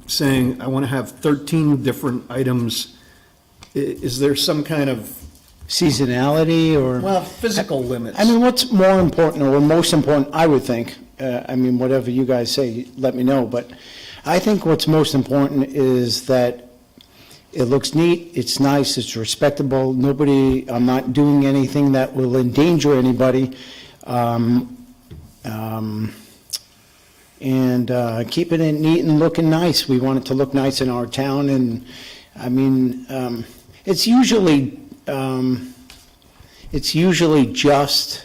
saying, I want to have 13 different items. Is there some kind of, Seasonality or? well, physical limits? I mean, what's more important or most important, I would think, I mean, whatever you guys say, let me know, but I think what's most important is that it looks neat, it's nice, it's respectable, I'm not doing anything that will endanger anybody, and keeping it neat and looking nice. We want it to look nice in our town, and, I mean, it's usually just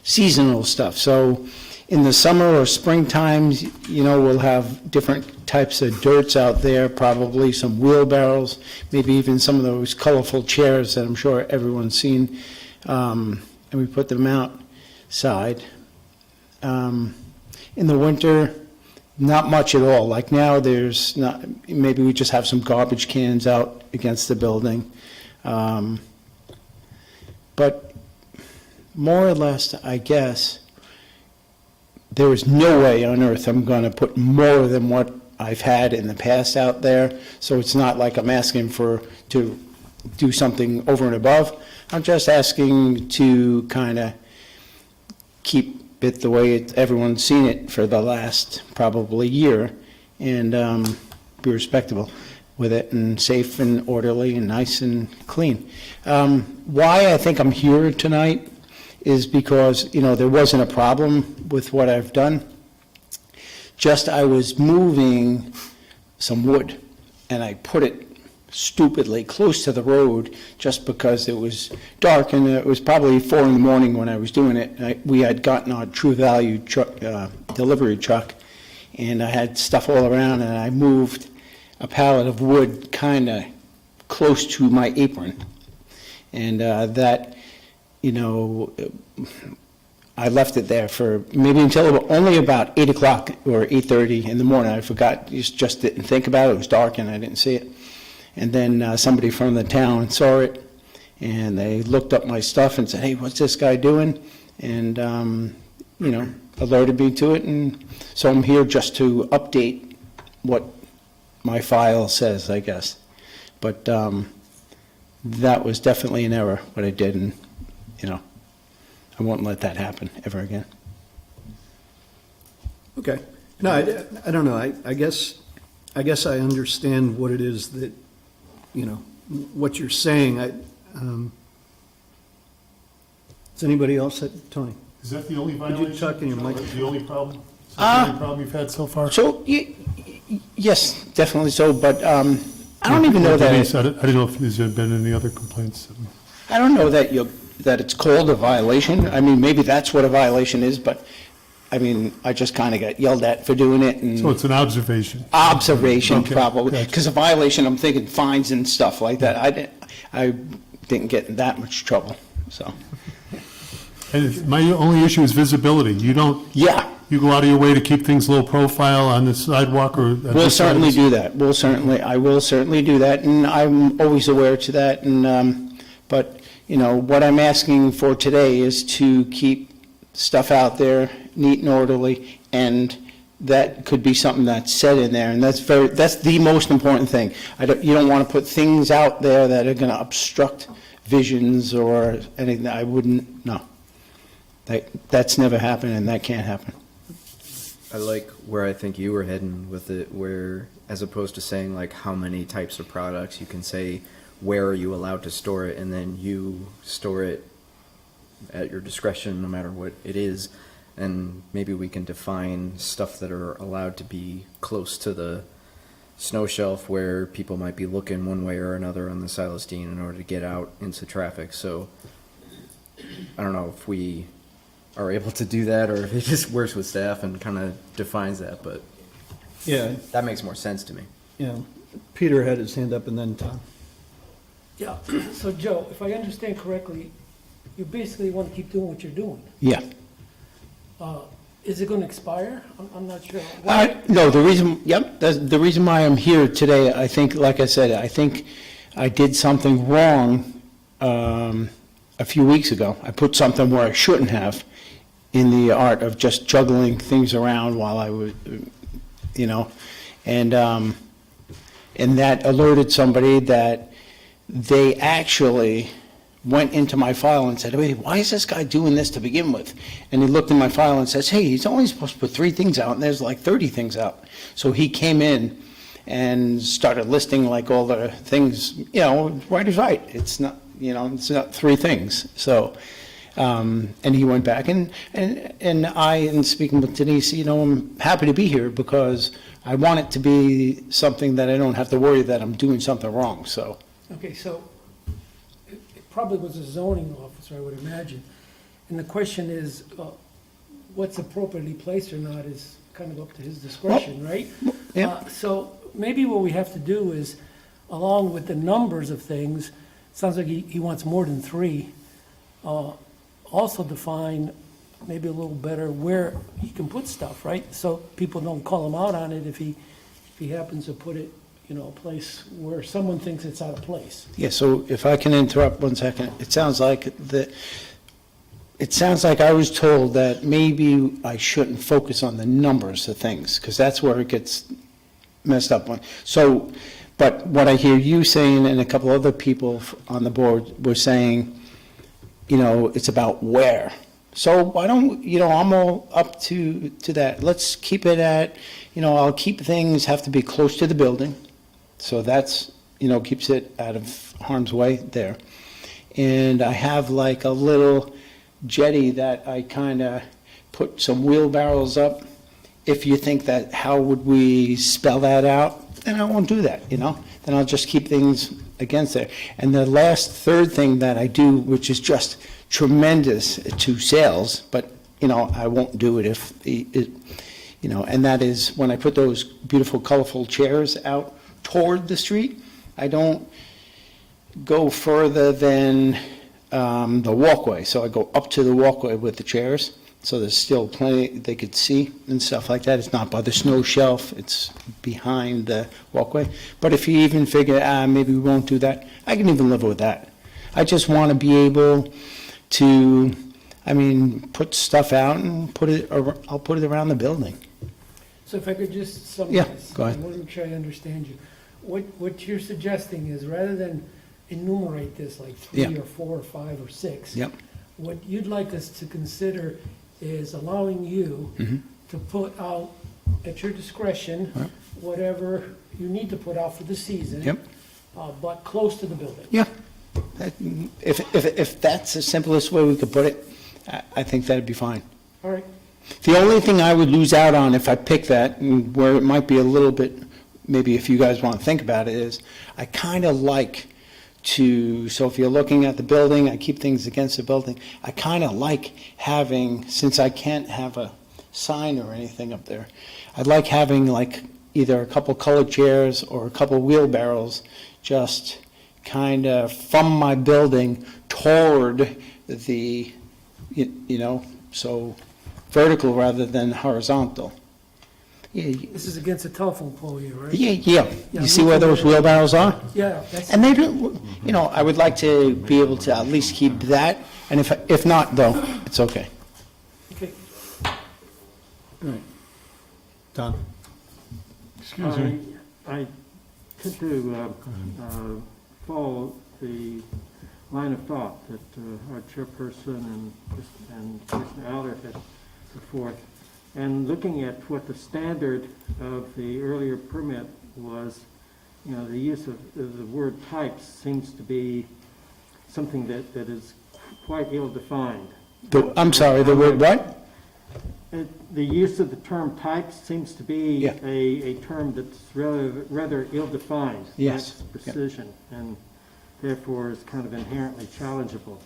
seasonal stuff. So in the summer or spring times, you know, we'll have different types of dirts out there, probably some wheelbarrows, maybe even some of those colorful chairs that I'm sure everyone's seen, and we put them outside. In the winter, not much at all. Like now, there's not, maybe we just have some garbage cans out against the building. But more or less, I guess, there is no way on earth I'm going to put more than what I've had in the past out there. So it's not like I'm asking to do something over and above. I'm just asking to kind of keep it the way everyone's seen it for the last probably year, and be respectable with it, and safe and orderly and nice and clean. Why I think I'm here tonight is because, you know, there wasn't a problem with what I've done. Just I was moving some wood, and I put it stupidly close to the road just because it was dark, and it was probably 4 in the morning when I was doing it. We had gotten our True Value truck, delivery truck, and I had stuff all around, and I moved a pallet of wood kind of close to my apron. And that, you know, I left it there for maybe until only about 8 o'clock or 8:30 in the morning. I forgot, just didn't think about it. It was dark and I didn't see it. And then somebody from the town saw it, and they looked up my stuff and said, hey, what's this guy doing? And, you know, alerted me to it. And so I'm here just to update what my file says, I guess. But that was definitely an error, what I did, and, you know, I won't let that happen ever again. Okay. No, I don't know. I guess I understand what it is that, you know, what you're saying. Does anybody else? Tony? Is that the only violation? Could you talk in your mic? The only problem? Is that the only problem you've had so far? So, yes, definitely so, but I don't even know that. I didn't know if there's been any other complaints. I don't know that it's called a violation. I mean, maybe that's what a violation is, but, I mean, I just kind of got yelled at for doing it. And So it's an observation? Observation, Okay, probably. gotcha. Because a violation, I'm thinking fines and stuff like that. I didn't get in that much trouble, so. And my only issue is visibility. You don't, Yeah, you go out of your way to keep things low profile on the sidewalk or? we'll certainly do that. I will certainly do that, and I'm always aware to that. And, but, you know, what I'm asking for today is to keep stuff out there neat and orderly, and that could be something that's said in there, and that's the most important thing. You don't want to put things out there that are going to obstruct visions or anything. I wouldn't, no. That's never happened, and that can't happen. I like where I think you were heading with it, where as opposed to saying like how many types of products, you can say where are you allowed to store it, and then you store it at your discretion no matter what it is. And maybe we can define stuff that are allowed to be close to the snow shelf where people might be looking one way or another on the Celestine in order to get out into traffic. So I don't know if we are able to do that, or if it just works with staff and kind of defines that, but Yeah, that makes more sense to me. yeah. Peter had his hand up, and then Tom. Yeah, so Joe, if I understand correctly, you basically want to keep doing what you're doing. Yeah. Is it going to expire? I'm not sure. No, the reason why I'm here today, I think, like I said, I think I did something wrong a few weeks ago. I put something where I shouldn't have, in the art of just juggling things around while I was, you know, And that alerted somebody that they actually went into my file and said, wait, why is this guy doing this to begin with? And he looked in my file and says, hey, he's only supposed to put 3 things out, and there's like 30 things out. So he came in and started listing like all the things, right is right. It's not, it's not 3 things. So, and he went back, and in speaking with Denise, I'm happy to be here because I want it to be something that I don't have to worry that I'm doing something wrong, so. Okay, so it probably was a zoning officer, I would imagine. And the question is, what's appropriately placed or not is kind of up to his discretion, right? Yeah. So maybe what we have to do is, along with the numbers of things, sounds like he wants more than 3. Also define maybe a little better where he can put stuff, right? So people don't call him out on it if he happens to put it, a place where someone thinks it's out of place. Yeah, so if I can interrupt 1 second, it sounds like I was told that maybe I shouldn't focus on the numbers of things, because that's where it gets messed up on. So, but what I hear you saying and a couple other people on the board were saying, it's about where. So why don't, I'm all up to that. Let's keep it at, I'll keep things have to be close to the building. So that's, keeps it out of harm's way there. And I have like a little jetty that I kind of put some wheelbarrows up. If you think that, how would we spell that out? Then I won't do that, Then I'll just keep things against there. And the last third thing that I do, which is just tremendous to sales, but, I won't do it if, and that is when I put those beautiful, colorful chairs out toward the street, I don't go further than the walkway. So I go up to the walkway with the chairs, so there's still plenty they could see and stuff like that. It's not by the snow shelf, it's behind the walkway. But if you even figure, maybe we won't do that, I can even live with that. I just want to be able to, put stuff out and I'll put it around the building. So if I could just summarize. Yeah, go ahead. I want to make sure I understand you. What you're suggesting is, rather than enumerate this like 3 Yeah. or 4 or 5 or 6. Yep. What you'd like us to consider is allowing you to put out, at your discretion, Right. whatever you need to put out for the season. Yep. But close to the building. Yeah. If that's the simplest way we could put it, I think that'd be fine. All right. The only thing I would lose out on if I pick that, and where it might be a little bit, maybe if you guys want to think about it, is I kind of like to, so if you're looking at the building, I keep things against the building, I kind of like having, since I can't have a sign or anything up there, I'd like having like either a couple colored chairs or a couple wheelbarrows just kind of from my building toward the, so vertical rather than horizontal. Yeah, This is against a telephone pole here, right? yeah. You see where those wheelbarrows are? Yeah, that's. And they do, I would like to be able to at least keep that, and if not, though, it's okay. Okay. All right. Don? Excuse me. I tend to follow the line of thought that our chairperson and Commissioner Aller had put forth. And looking at what the standard of the earlier permit was, the use of the word types seems to be something that is quite ill-defined. I'm sorry, the word what? The use of the term types seems to be Yeah. a term that's rather ill-defined. Yes. Lacks precision, and therefore is kind of inherently challengeable.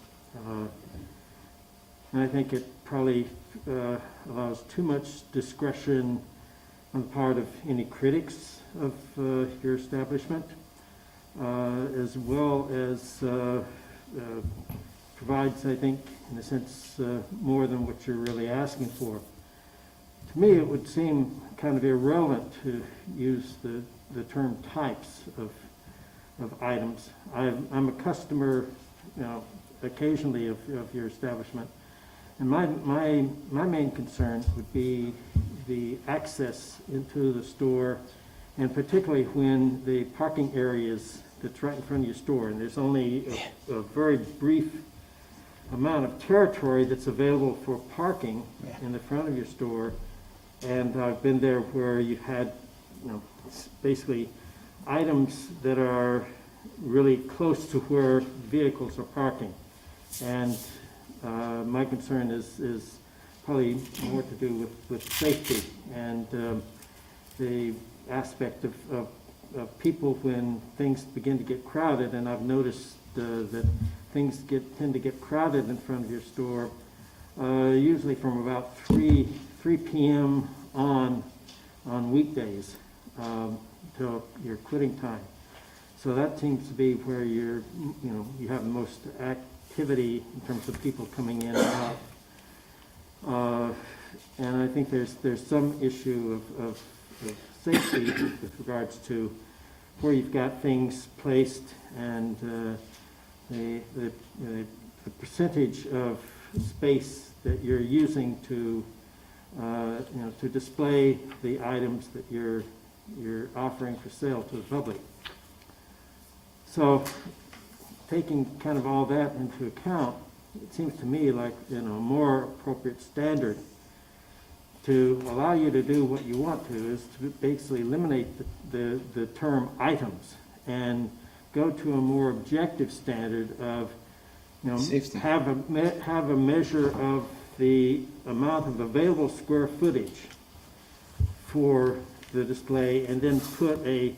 And I think it probably allows too much discretion on the part of any critics of your establishment, as well as provides, I think, in a sense, more than what you're really asking for. To me, it would seem kind of irrelevant to use the term types of items. I'm a customer, occasionally of your establishment, and my main concern would be the access into the store And particularly when the parking areas that's right in front of your store, and there's only a very brief amount of territory that's available for parking Yeah. in the front of your store. And I've been there where you've had, basically items that are really close to where vehicles are parking. And my concern is probably more to do with safety and the aspect of people when things begin to get crowded. And I've noticed that things tend to get crowded in front of your store, usually from about 3 p.m. on weekdays till your quitting time. So that seems to be where you have the most activity in terms of people coming in and out. And I think there's some issue of safety with regards to where you've got things placed and the percentage of space that you're using to display the items that you're offering for sale to the public. So, taking kind of all that into account, it seems to me like a more appropriate standard to allow you to do what you want to is to basically eliminate the term items and go to a more objective standard of Safety. have a measure of the amount of available square footage for the display, and then put a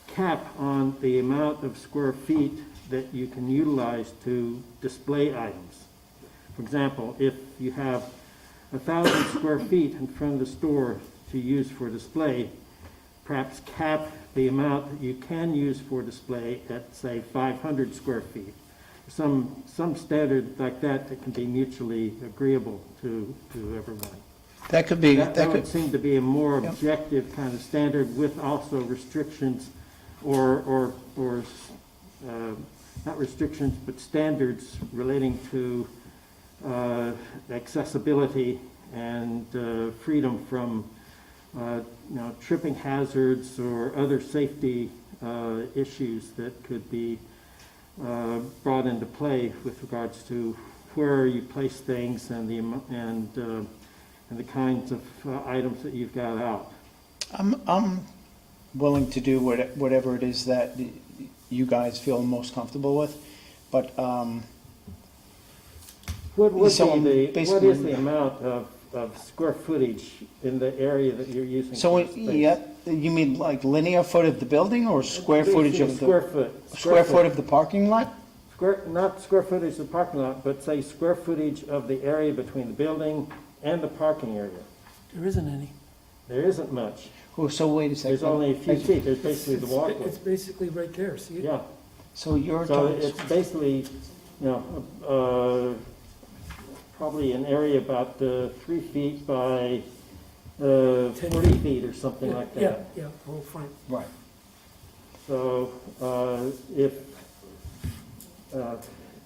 cap on the amount of square feet that you can utilize to display items. For example, if you have 1,000 square feet in front of the store to use for display, perhaps cap the amount that you can use for display at, say, 500 square feet. Some standard like that can be mutually agreeable to everyone. That could be, That that would could, seem to be a more Yep. objective kind of standard with also restrictions or not restrictions, but standards relating to accessibility and freedom from tripping hazards or other safety issues that could be brought into play with regards to where you place things and the kinds of items that you've got out. I'm willing to do whatever it is that you guys feel most comfortable with, but, What would So, be what basically- is the amount of square footage in the area that you're using? so, for the space? yeah, you mean like linear foot of the building or square footage of Square the, foot. square foot of the parking lot? Not square footage of the parking lot, but say square footage of the area between the building and the parking area. There isn't any. There isn't much. Oh, so wait a second. There's only a few feet. There's basically the walkway. It's basically right there, see it? Yeah. So you're So talking, it's basically, probably an area about 3 feet by 40 feet or something like that. Yeah, the whole front. right. So if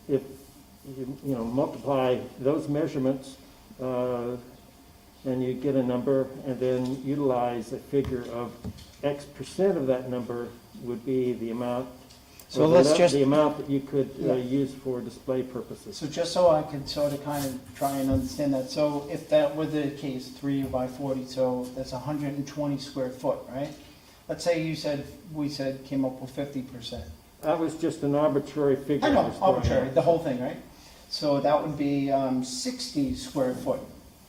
you multiply those measurements and you get a number, and then utilize a figure of X percent of that number would be the amount. So or let's just- the amount that you could Yeah. use for display purposes. So just so I can sort of kind of try and understand that, so if that were the case, 3 by 40, so that's 120 square foot, right? Let's say we came up with 50%. That was just an arbitrary figure. I I know, was throwing arbitrary, out. the whole thing, right? So that would be 60 square foot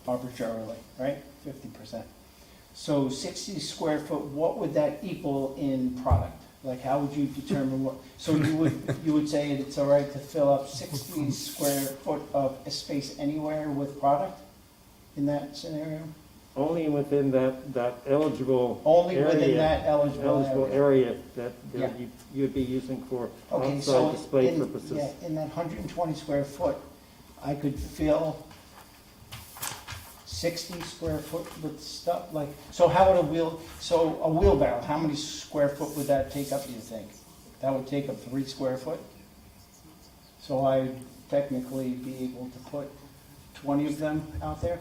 arbitrarily, right? 50%. So 60 square foot, what would that equal in product? Like, how would you determine what, so you would say it's all right to fill up 60 square foot of a space anywhere with product in that scenario? Only within that eligible Only area. within that eligible area. area that Yeah. you'd be using for Okay, so outside display in, purposes. yeah, in that 120 square foot, I could fill 60 square foot with stuff, like, so how would a wheelbarrow, how many square foot would that take up, you think? That would take up 3 square foot? So I'd technically be able to put 20 of them out there?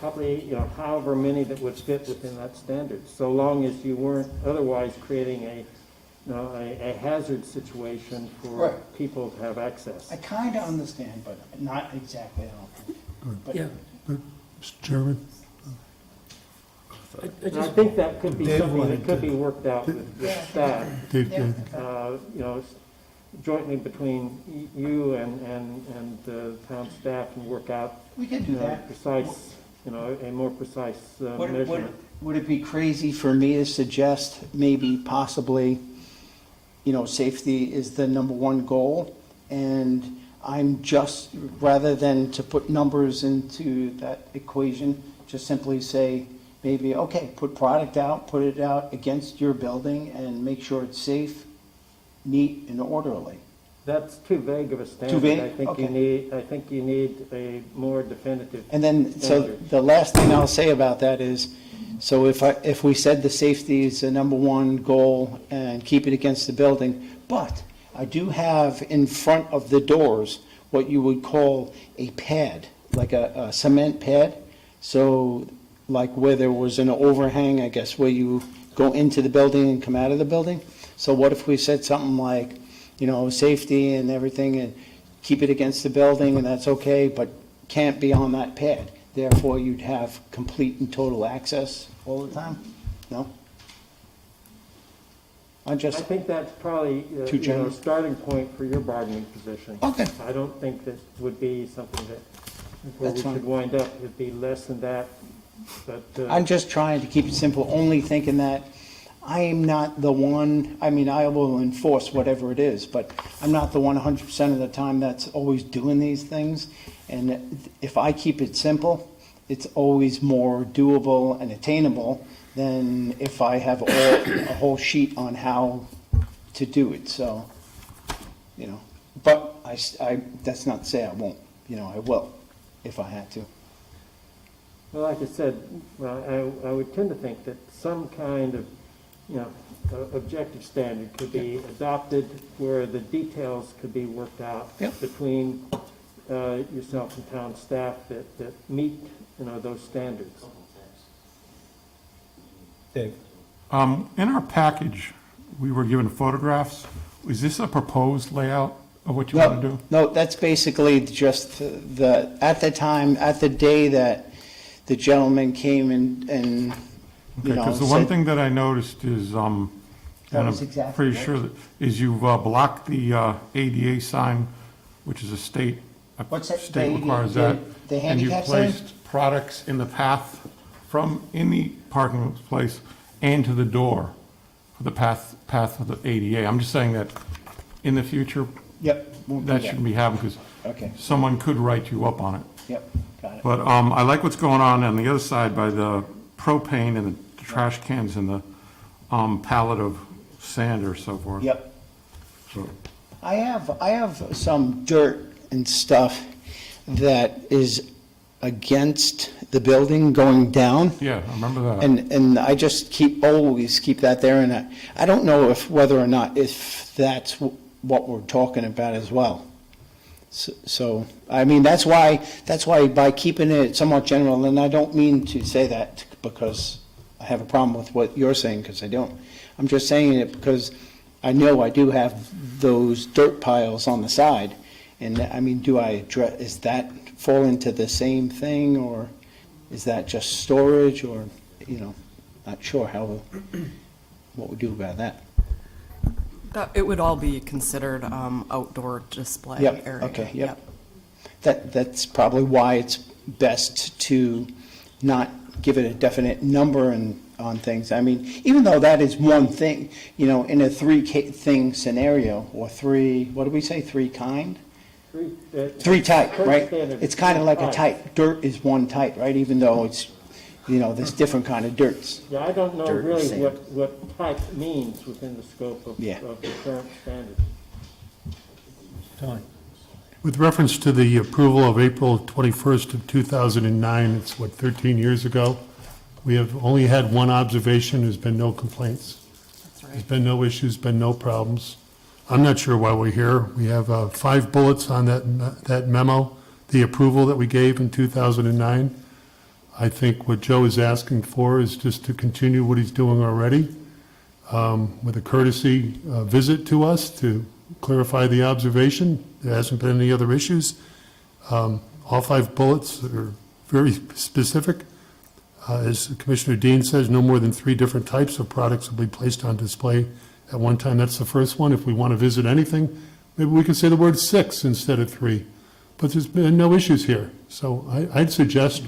probably, however many that would fit within that standard, so long as you weren't otherwise creating a hazard situation for Right. people to have access. I kind of understand, but not exactly, I don't think. But- Yeah, Mr. Chairman? I And I just, think that could be Dave something that wanted could to- be worked out with staff, Dave, jointly between you and the town staff, and work out, We can do that. precise, a more precise measurement. Would it be crazy for me to suggest maybe possibly, safety is the number one goal? And I'm just, rather than to put numbers into that equation, just simply say, maybe, okay, put product out, put it out against your building and make sure it's safe, neat, and orderly. That's too vague of a standard. vague? I think you need a more definitive. And then, so Standard. the last thing I'll say about that is, so if we said the safety is the number one goal and keep it against the building, but I do have in front of the doors what you would call a pad, like a cement pad. So like where there was an overhang, I guess, where you go into the building and come out of the building. So what if we said something like, safety and everything, and keep it against the building, and that's okay, but can't be on that pad. Therefore, you'd have complete and total access all the time? No? I think that's probably, Too a general. starting point for your bargaining position. Okay. I don't think that would be something that, where we That's fine. should wind up, it'd be less than that, but. I'm just trying to keep it simple, only thinking that I am not the one, I will enforce whatever it is, but I'm not the one 100% of the time that's always doing these things. And if I keep it simple, it's always more doable and attainable than if I have a whole sheet on how to do it, so, But that's not to say I won't, I will, if I had to. Well, like I said, I would tend to think that some kind of, objective standard could be adopted where the details could be worked out Yep. between yourself and town staff that meet, those standards. Dave? In our package, we were given photographs. Is this a proposed layout of what you want to do? No, that's basically just at the day that the gentleman came and Okay, because the one said- thing that I noticed is, and That I'm was exactly pretty right. sure that, is you've blocked the ADA sign, which is a state, What's that? state The- requires the- that. the handicap sign? And you placed products in the path from, in the parking place and to the door for the path of the ADA. I'm just saying that in the future, Yep. we'll do that shouldn't be happening because Okay, someone could write you up on it. yep, got it. But I like what's going on the other side by the propane and the trash cans and the pallet of sand or so forth. Yep. So, I have some dirt and stuff that is against the building going down. yeah, I remember that. And I just always keep that there, and I don't know whether or not if that's what we're talking about as well. So, that's why by keeping it somewhat general, and I don't mean to say that because I have a problem with what you're saying, because I don't. I'm just saying it because I know I do have those dirt piles on the side, and do I address, is that fall into the same thing, or is that just storage, or, not sure what we do about that. It would all be considered outdoor display Yep, area. okay, yep. That's probably why it's best to not give it a definite number on things. Even though that is one thing, in a thing scenario, or what do we say, three kind? Three type, Current right? standard It's is kind of three like a types. type. Dirt is one type, right? Even though it's, there's different kind of dirts. Yeah, I don't know Dirt and really sand. what type means within the scope of Yeah. the current standard. Tony? With reference to the approval of April 21st of 2009, it's 13 years ago, we have only had one observation, there's been no complaints. That's There's right. been no issues, been no problems. I'm not sure why we're here. We have 5 bullets on that memo, the approval that we gave in 2009. I think what Joe is asking for is just to continue what he's doing already, with a courtesy visit to us to clarify the observation. There hasn't been any other issues. All 5 bullets are very specific. As Commissioner Dean says, no more than 3 different types of products will be placed on display at one time. That's the first one. If we want to visit anything, maybe we can say the word 6 instead of 3. But there's been no issues here. So I'd suggest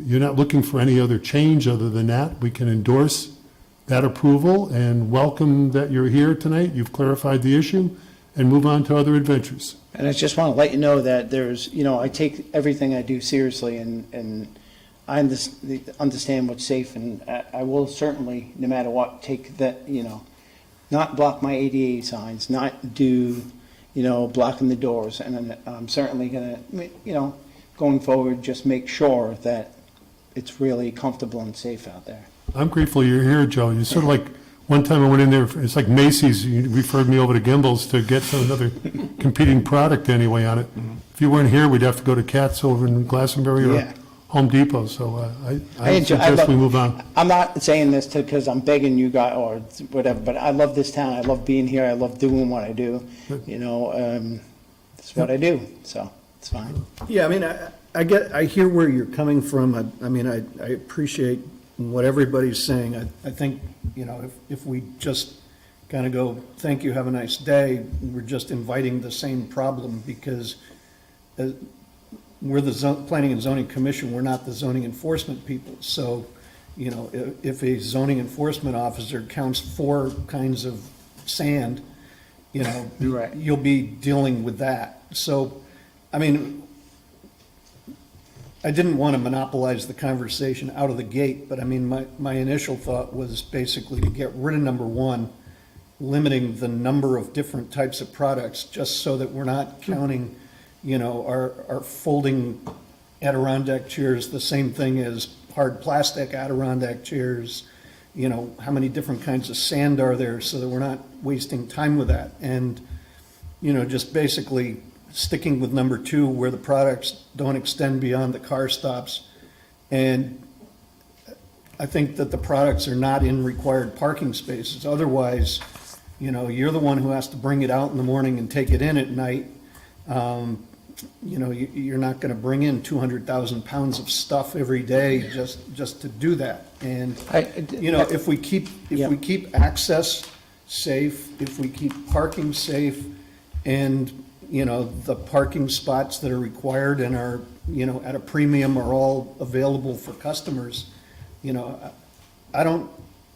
you're not looking for any other change other than that. We can endorse that approval and welcome that you're here tonight. You've clarified the issue, and move on to other adventures. And I just want to let you know that there's, I take everything I do seriously, and I understand what's safe, and I will certainly, no matter what, take that, not block my ADA signs, not do, blocking the doors, and I'm certainly going to, going forward, just make sure that it's really comfortable and safe out there. I'm grateful you're here, Joe. You're sort of like, one time I went in there, it's like Macy's, you referred me over to Gimbel's to get another competing product anyway on it. If you weren't here, we'd have to go to Katz over in Glastonbury or Yeah. Home Depot, so I enjoy- suggest we move on. I'm not saying this because I'm begging you guys or whatever, but I love this town. I love being here. I love doing what I do. It's what I do, so it's fine. Yeah, I mean, I hear where you're coming from. I appreciate what everybody's saying. I think, if we just kind of go, thank you, have a nice day, we're just inviting the same problem, because we're the Planning and Zoning Commission, we're not the zoning enforcement people. So, if a zoning enforcement officer counts 4 kinds of sand, Right. you'll be dealing with that. So, I mean, I didn't want to monopolize the conversation out of the gate, but I mean, my initial thought was basically to get rid of number 1, limiting the number of different types of products, just so that we're not counting, our folding Adirondack chairs, the same thing as hard plastic Adirondack chairs, how many different kinds of sand are there, so that we're not wasting time with that. And, just basically sticking with number 2, where the products don't extend beyond the car stops. And I think that the products are not in required parking spaces. Otherwise, you're the one who has to bring it out in the morning and take it in at night. You're not going to bring in 200,000 pounds of stuff every day just to do that. And, if we keep access safe, if we keep parking safe, and the parking spots that are required and are, at a premium are all available for customers, I don't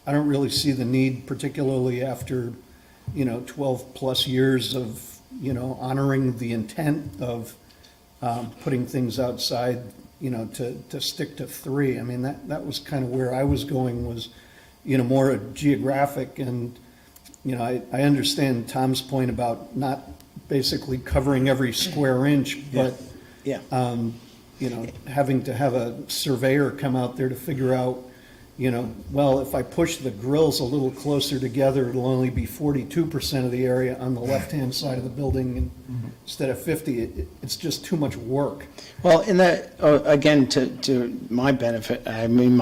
really see the need, particularly after, 12-plus years of, honoring the intent of putting things outside, to stick to 3. I mean, that was kind of where I was going, was, more a geographic. And, I understand Tom's point about not basically covering every square inch, but, Yeah. having to have a surveyor come out there to figure out, well, if I push the grills a little closer together, it'll only be 42% of the area on the left-hand side of the building instead of 50. It's just too much work. Well, in that, again, to my benefit, I mean,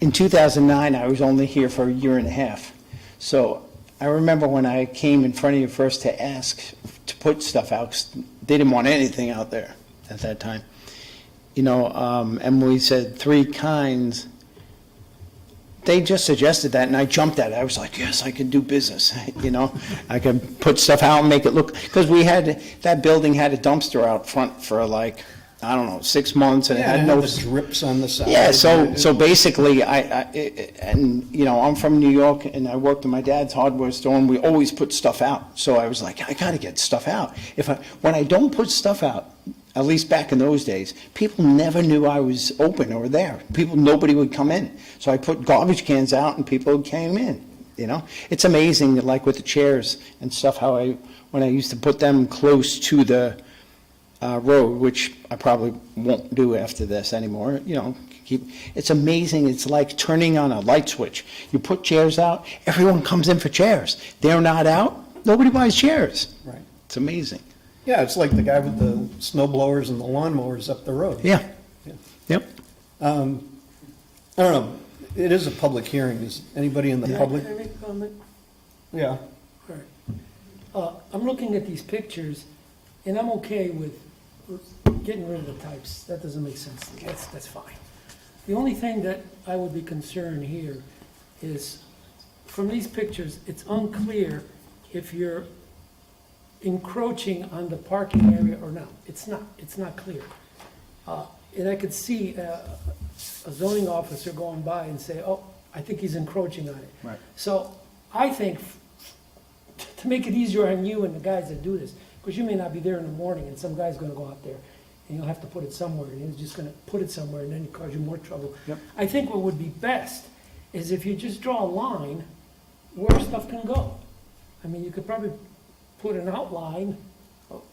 in 2009, I was only here for a year and a half. So I remember when I came in front of you first to ask to put stuff out, 'cause they didn't want anything out there at that time. And we said 3 kinds. They just suggested that, and I jumped at it. I was like, yes, I can do business, I can put stuff out and make it look, because that building had a dumpster out front for 6 months, and it had no. The drips on the side. Yeah, so basically, I'm from New York, and I worked in my dad's hardware store, and we always put stuff out. So I was like, I gotta get stuff out. When I don't put stuff out, at least back in those days, people never knew I was open or there. Nobody would come in. So I put garbage cans out, and people came in, It's amazing, like with the chairs and stuff, when I used to put them close to the road, which I probably won't do after this anymore, it's amazing. It's like turning on a light switch. You put chairs out, everyone comes in for chairs. They're not out, nobody buys chairs. Right. It's amazing. Yeah, it's like the guy with the snow blowers and the lawnmowers up the road. Yeah, Yeah. yep. I don't know, it is a public hearing, is anybody in the public? Can I make a comment? Yeah, All right. I'm looking at these pictures, and I'm okay with getting rid of the types. That doesn't make sense to me. That's fine. The only thing that I would be concerned here is, from these pictures, it's unclear if you're encroaching on the parking area or not. It's not clear. And I could see a zoning officer going by and say, oh, I think he's encroaching on it. Right. So I think, to make it easier on you and the guys that do this, because you may not be there in the morning, and some guy's gonna go out there, and you'll have to put it somewhere, and he's just gonna put it somewhere, and then it cause you more trouble. Yep. I think what would be best is if you just draw a line where stuff can go. I mean, you could probably put an outline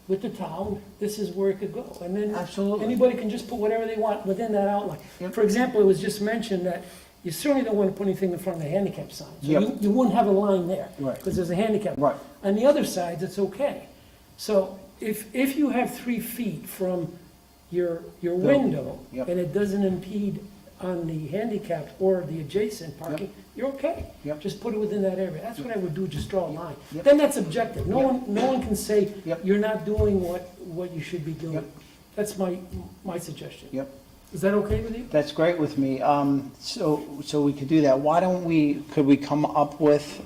with the town, this is where it could go, and then Absolutely. anybody can just put whatever they want within that outline. Yep. For example, it was just mentioned that you certainly don't want to put anything in front of the handicap sign. So Yep. you wouldn't have a line there. Right. Because there's a handicap. Right. On the other side, it's okay. So if you have 3 feet from your window, Yep. and it doesn't impede on the handicapped or the adjacent parking, you're okay. Yep. Just put it within that area. That's what I would do, just draw a line. Yep. Then that's objective. No one can say, Yep. you're not doing what you should be doing. Yep. That's my suggestion. Yep. Is that okay with you? That's great with me. So we could do that. Why don't could we come up with,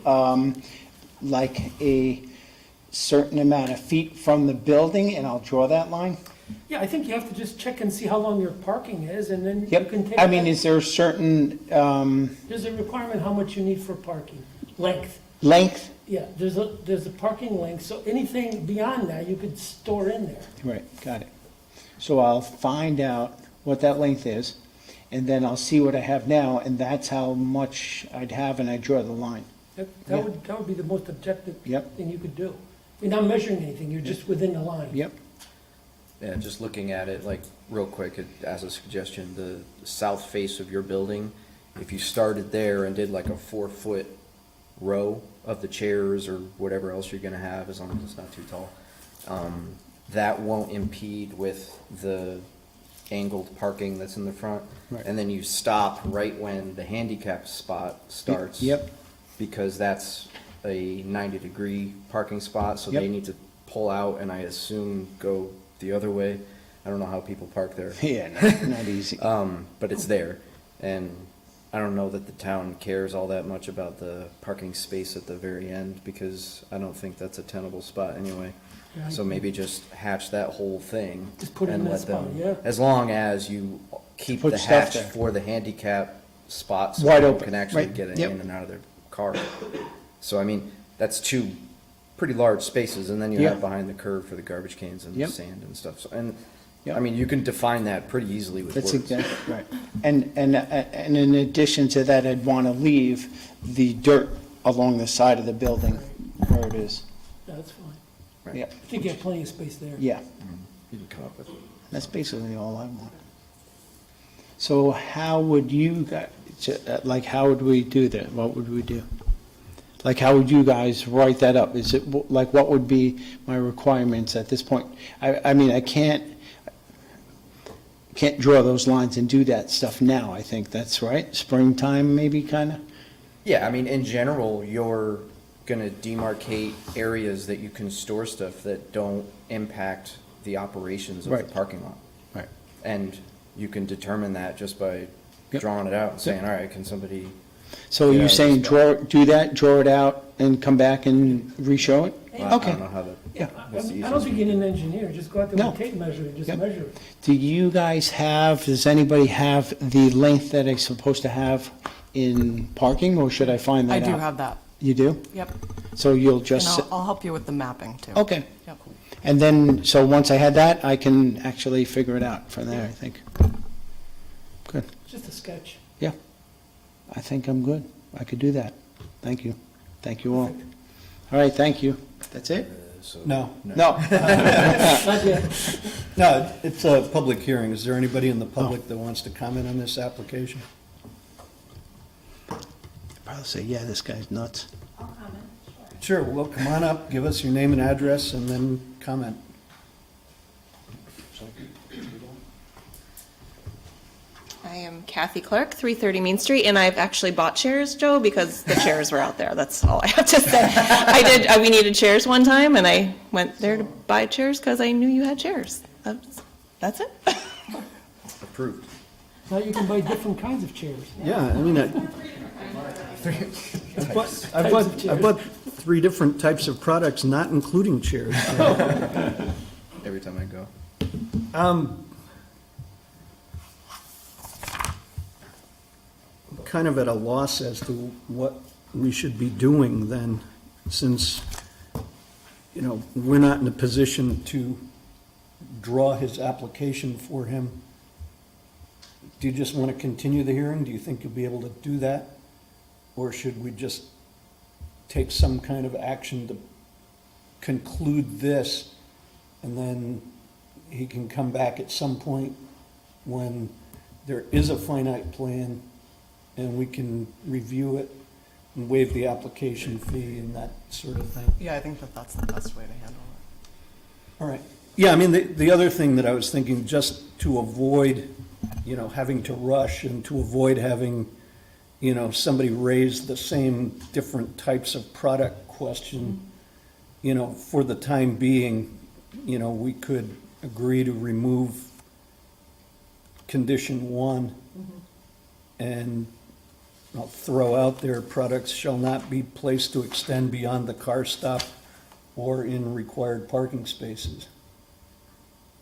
like a certain amount of feet from the building, and I'll draw that line? Yeah, I think you have to just check and see how long your parking is, and then you Yep. can take. I mean, that- is there a certain, There's a requirement how much you need for parking, length. length? Yeah, there's a parking length, so anything beyond that, you could store in there. Right, got it. So I'll find out what that length is, and then I'll see what I have now, and that's how much I'd have, and I draw the line. That Yeah. would be the most objective Yep. thing you could do. You're not measuring anything, you're just within the line. Yep, Yeah, just looking at it, like, real quick, as a suggestion, the south face of your building, if you started there and did like a 4-foot row of the chairs or whatever else you're gonna have, as long as it's not too tall, that won't impede with the angled parking that's in the front. Right. And then you stop right when the handicap spot starts. Yep. Because that's a 90-degree parking spot, so they Yep. need to pull out and I assume go the other way. I don't know how people park there. yeah, not easy. But it's there. And I don't know that the town cares all that much about the parking space at the very end, because I don't think that's a tenable spot anyway. Yeah, I So maybe just hatch that whole thing. Just put it and in that let spot, them- yeah. As long as you keep Put the stuff hatch there. for the handicap spot, so Wide people open, can actually right, get in yep. and out of their car. So, I mean, that's 2 pretty large spaces, and then you Yeah. have behind the curb for the garbage cans and Yep. sand and stuff. So, and, Yep. I mean, you can define that pretty easily with That's words. exactly right. And in addition to that, I'd want to leave the dirt along the side of the building where it is. Yeah, that's fine. Right. Yeah, I think you have plenty of space there. yeah, You can come up with. that's basically all I want. So how would you guys, like, how would we do that? What would we do? Like, how would you guys write that up? Is it, like, what would be my requirements at this point? I mean, I can't draw those lines and do that stuff now, I think that's right. Springtime, maybe, kind of? Yeah, I mean, in general, you're gonna demarcate areas that you can store stuff that don't impact the operations of the Right. parking lot. Right. And you can determine that just by Yep. drawing it out and saying, all right, can somebody, So Yeah, you're saying that's do that, draw it out, and come back and re-show it? I Okay. don't know how to. Yeah. what's the I don't easiest think you need an engineer, just go out there No. with a tape measure and just Yep. measure it. Do you guys does anybody have the length that it's supposed to have in parking, or should I find I that do out? have that, You do? yep. So you'll And just, I'll help you with the mapping too. okay. Yep. And then, so once I had that, I can actually figure it out from there, I think. Good. It's just a sketch. Yeah. I think I'm good. I could do that. Thank you. Thank you all. All right, thank you. That's it? no, No. Not yet. no, it's a public hearing. Is there anybody in the public that wants to comment on this application? Probably say, yeah, this guy's nuts. Sure, well, come on up, give us your name and address, and then comment. Kathy Clark, 330 Main Street, and I've actually bought chairs, Joe, because the chairs were out there. That's all I have to say. I did, we needed chairs one time, and I went there to buy chairs because I knew you had chairs. That's it. Approved. Now you can buy different kinds of chairs. Yeah, I mean, I bought 3 different types of products, not including chairs. Every time I go. Kind of at a loss as to what we should be doing then, since, you know, we're not in a position to draw his application for him. Do you just want to continue the hearing? Do you think you'll be able to do that? Or should we just take some kind of action to conclude this, and then he can come back at some point when there is a finite plan and we can review it and waive the application fee and that sort of thing? Yeah, I think that that's the best way to handle it. All right. Yeah, I mean, the other thing that I was thinking, just to avoid, you know, having to rush and to avoid having, you know, somebody raise the same different types of product question, you know, for the time being, you know, we could agree to remove condition 1 and I'll throw out there, products shall not be placed to extend beyond the car stop or in required parking spaces.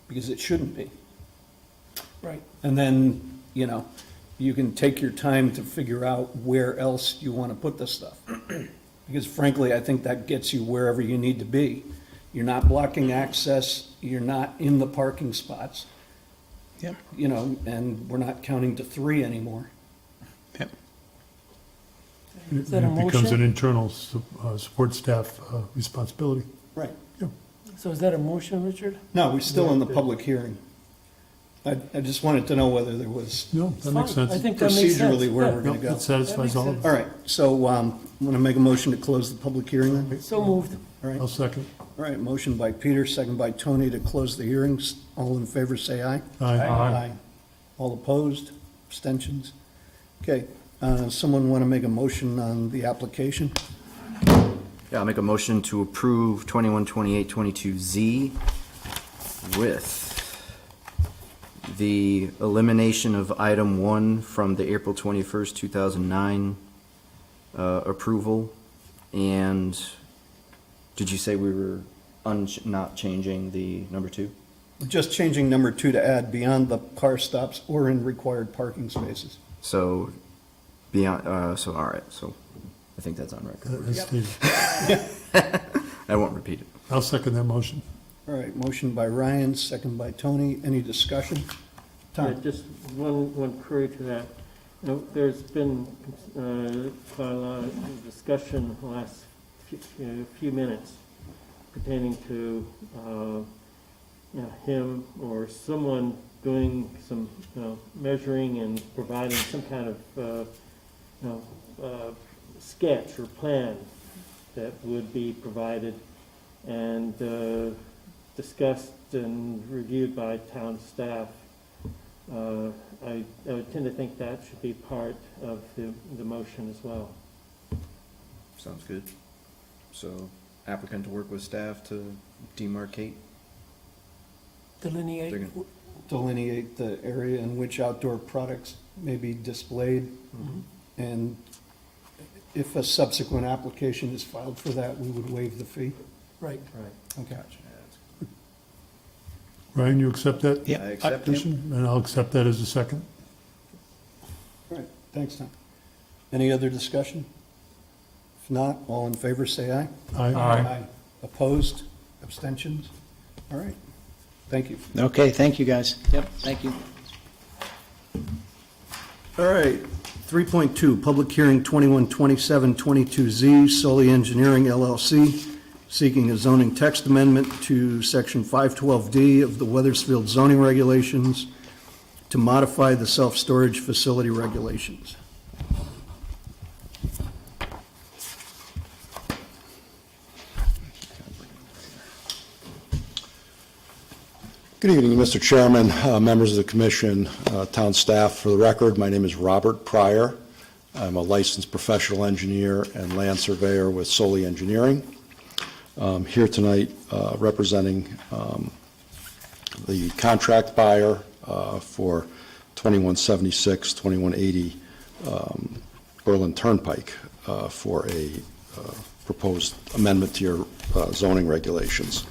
Because it shouldn't be. Right. And then, you know, you can take your time to figure out where else you want to put the stuff. Because frankly, I think that gets you wherever you need to be. You're not blocking access, you're not in the parking spots. Yep. You know, and we're not counting to 3 anymore. Yep. Is that a It becomes an motion? internal support staff responsibility. Right. So is that a motion, Richard? No, we're still in the public hearing. I just wanted to know whether there was No, that makes Fine. I sense. think that makes sense. procedurally where Yeah. we're No, going to go. that satisfies all of All us. right, so I'm going to make a motion to close the public hearing then. So moved. All right, I'll second. all right, motion by Peter, second by Tony to close the hearings. All in favor, say aye. Aye. All opposed, abstentions? Okay, someone want to make a motion on the application? Yeah, I'll make a motion to approve 212822Z with the elimination of item 1 from the April 21st, 2009 approval. And did you say we were not changing the number 2? Just changing number 2 to add beyond the car stops or in required parking spaces. So beyond, so all right, so I think that's on record. As stated. I won't repeat it. I'll second that motion. All right, motion by Ryan, second by Tony. Any discussion? Yeah, Tom? just one query to that. You know, there's been quite a lot of discussion the last few minutes pertaining to you know, him or someone doing some, you know, measuring and providing some kind of you know, sketch or plan that would be provided and discussed and reviewed by town staff. I would tend to think that should be part of the motion as well. Sounds good. So applicant to work with staff to demarcate. Delineate. They're gonna- Delineate the area in which outdoor products may be displayed. And if a subsequent application is filed for that, we would waive the fee. Right. Right. Okay. Ryan, you accept that? Yep. I accept it. Motion? And I'll accept that as a second. All right, thanks, Tom. Any other discussion? If not, all in favor, say aye. Aye. Opposed? Abstentions? All right, thank you. Okay, thank you, guys. Yep, thank you. All right, 3.2, public hearing 212722Z, Solli Engineering LLC, seeking a zoning text amendment to section 512D of the Wethersfield Zoning Regulations to modify the self-storage facility regulations. Good evening, Mr. Chairman, members of the commission, town staff. For the record, my name is Robert Pryor. I'm a licensed professional engineer and land surveyor with Solli Engineering. Here tonight representing the contract buyer for 2176, 2180 Berlin Turnpike for a proposed amendment to your zoning regulations.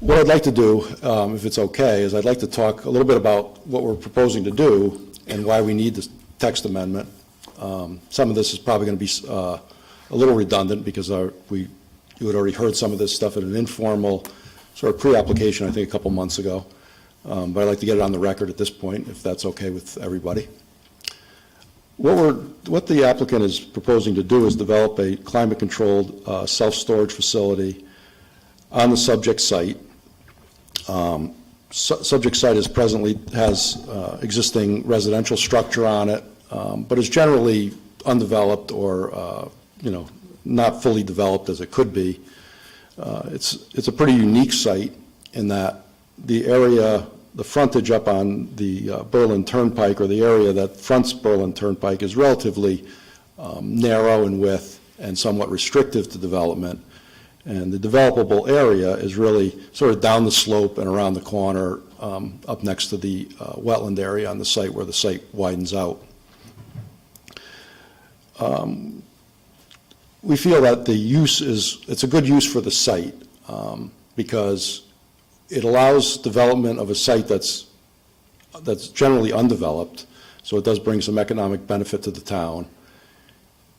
What I'd like to do, if it's okay, is I'd like to talk a little bit about what we're proposing to do and why we need this text amendment. Some of this is probably going to be a little redundant because you had already heard some of this stuff at an informal sort of pre-application, I think, a couple months ago. But I'd like to get it on the record at this point, if that's okay with everybody. What the applicant is proposing to do is develop a climate-controlled self-storage facility on the subject site. Subject site is presently has existing residential structure on it, but is generally undeveloped or not fully developed as it could be. It's a pretty unique site in that the area, the frontage up on the Berlin Turnpike, or the area that fronts Berlin Turnpike, is relatively narrow in width and somewhat restrictive to development. And the developable area is really sort of down the slope and around the corner up next to the wetland area on the site where the site widens out. We feel that the use it's a good use for the site because it allows development of a site that's generally undeveloped, so it does bring some economic benefit to the town.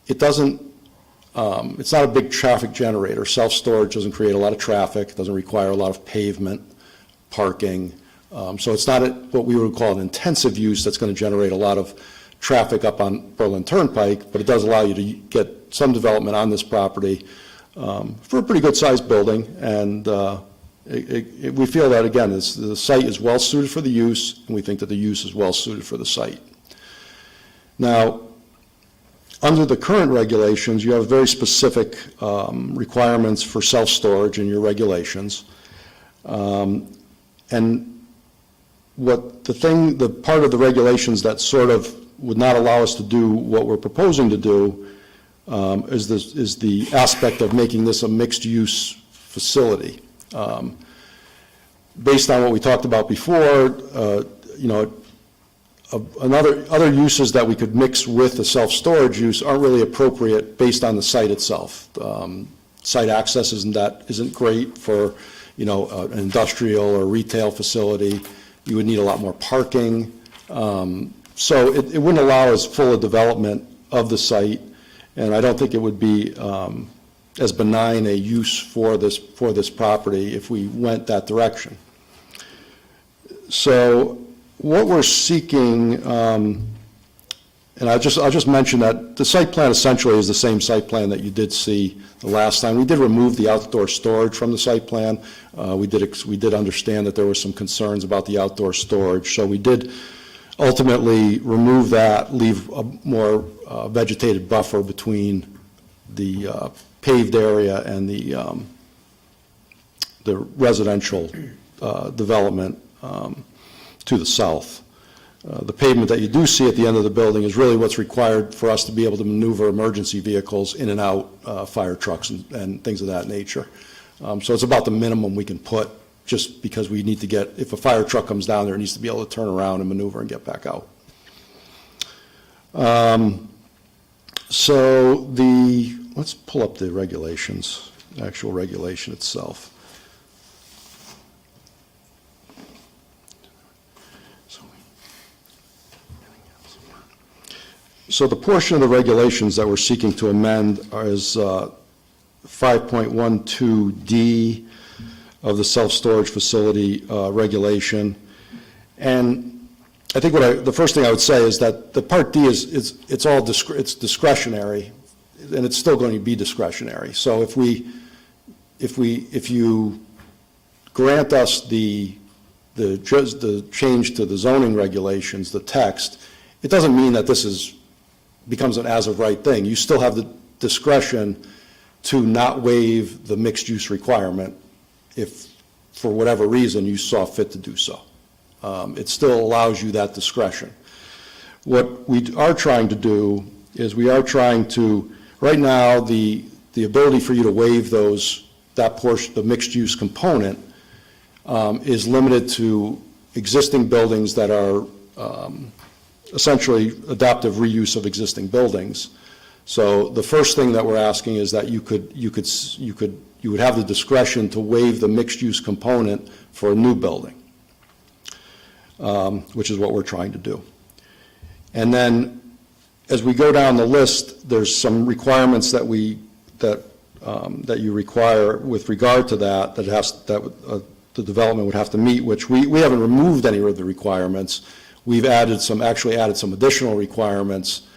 It doesn't it's not a big traffic generator. Self-storage doesn't create a lot of traffic. It doesn't require a lot of pavement, parking. So it's not what we would call an intensive use that's going to generate a lot of traffic up on Berlin Turnpike, but it does allow you to get some development on this property for a pretty good-sized building. And we feel that, again, the site is well-suited for the use, and we think that the use is well-suited for the site. Now, under the current regulations, you have very specific requirements for self-storage in your regulations. And the part of the regulations that sort of would not allow us to do what we're proposing to do is the aspect of making this a mixed-use facility. Based on what we talked about before, other uses that we could mix with the self-storage use aren't really appropriate based on the site itself. Site access isn't great for an industrial or retail facility. You would need a lot more parking. So it wouldn't allow as full a development of the site, and I don't think it would be as benign a use for this property if we went that direction. So what we're seeking, and I'll just mention that the site plan essentially is the same site plan that you did see the last time. We did remove the outdoor storage from the site plan. We did understand that there were some concerns about the outdoor storage, so we did ultimately remove that, leave a more vegetated buffer between the paved area and the residential development to the south. The pavement that you do see at the end of the building is really what's required for us to be able to maneuver emergency vehicles in and out, fire trucks and things of that nature. So it's about the minimum we can put, just because we need to get, if a fire truck comes down there, it needs to be able to turn around and maneuver and get back out. So let's pull up the regulations, the actual regulation itself. So the portion of the regulations that we're seeking to amend is 5.12D of the self-storage facility regulation. And I think the first thing I would say is that the Part D it's discretionary, and it's still going to be discretionary. So if you grant us the change to the zoning regulations, the text, it doesn't mean that this becomes an as-of-right thing. You still have the discretion to not waive the mixed-use requirement if for whatever reason, you saw fit to do so. It still allows you that discretion. What we are trying to do is we are trying to, right now, the ability for you to waive that portion, the mixed-use component, is limited to existing buildings that are essentially adaptive reuse of existing buildings. So the first thing that we're asking is that you would have the discretion to waive the mixed-use component for a new building, which is what we're trying to do. And then, as we go down the list, there's some requirements that you require with regard to that the development would have to meet, which we haven't removed any of the requirements. We've actually added some additional requirements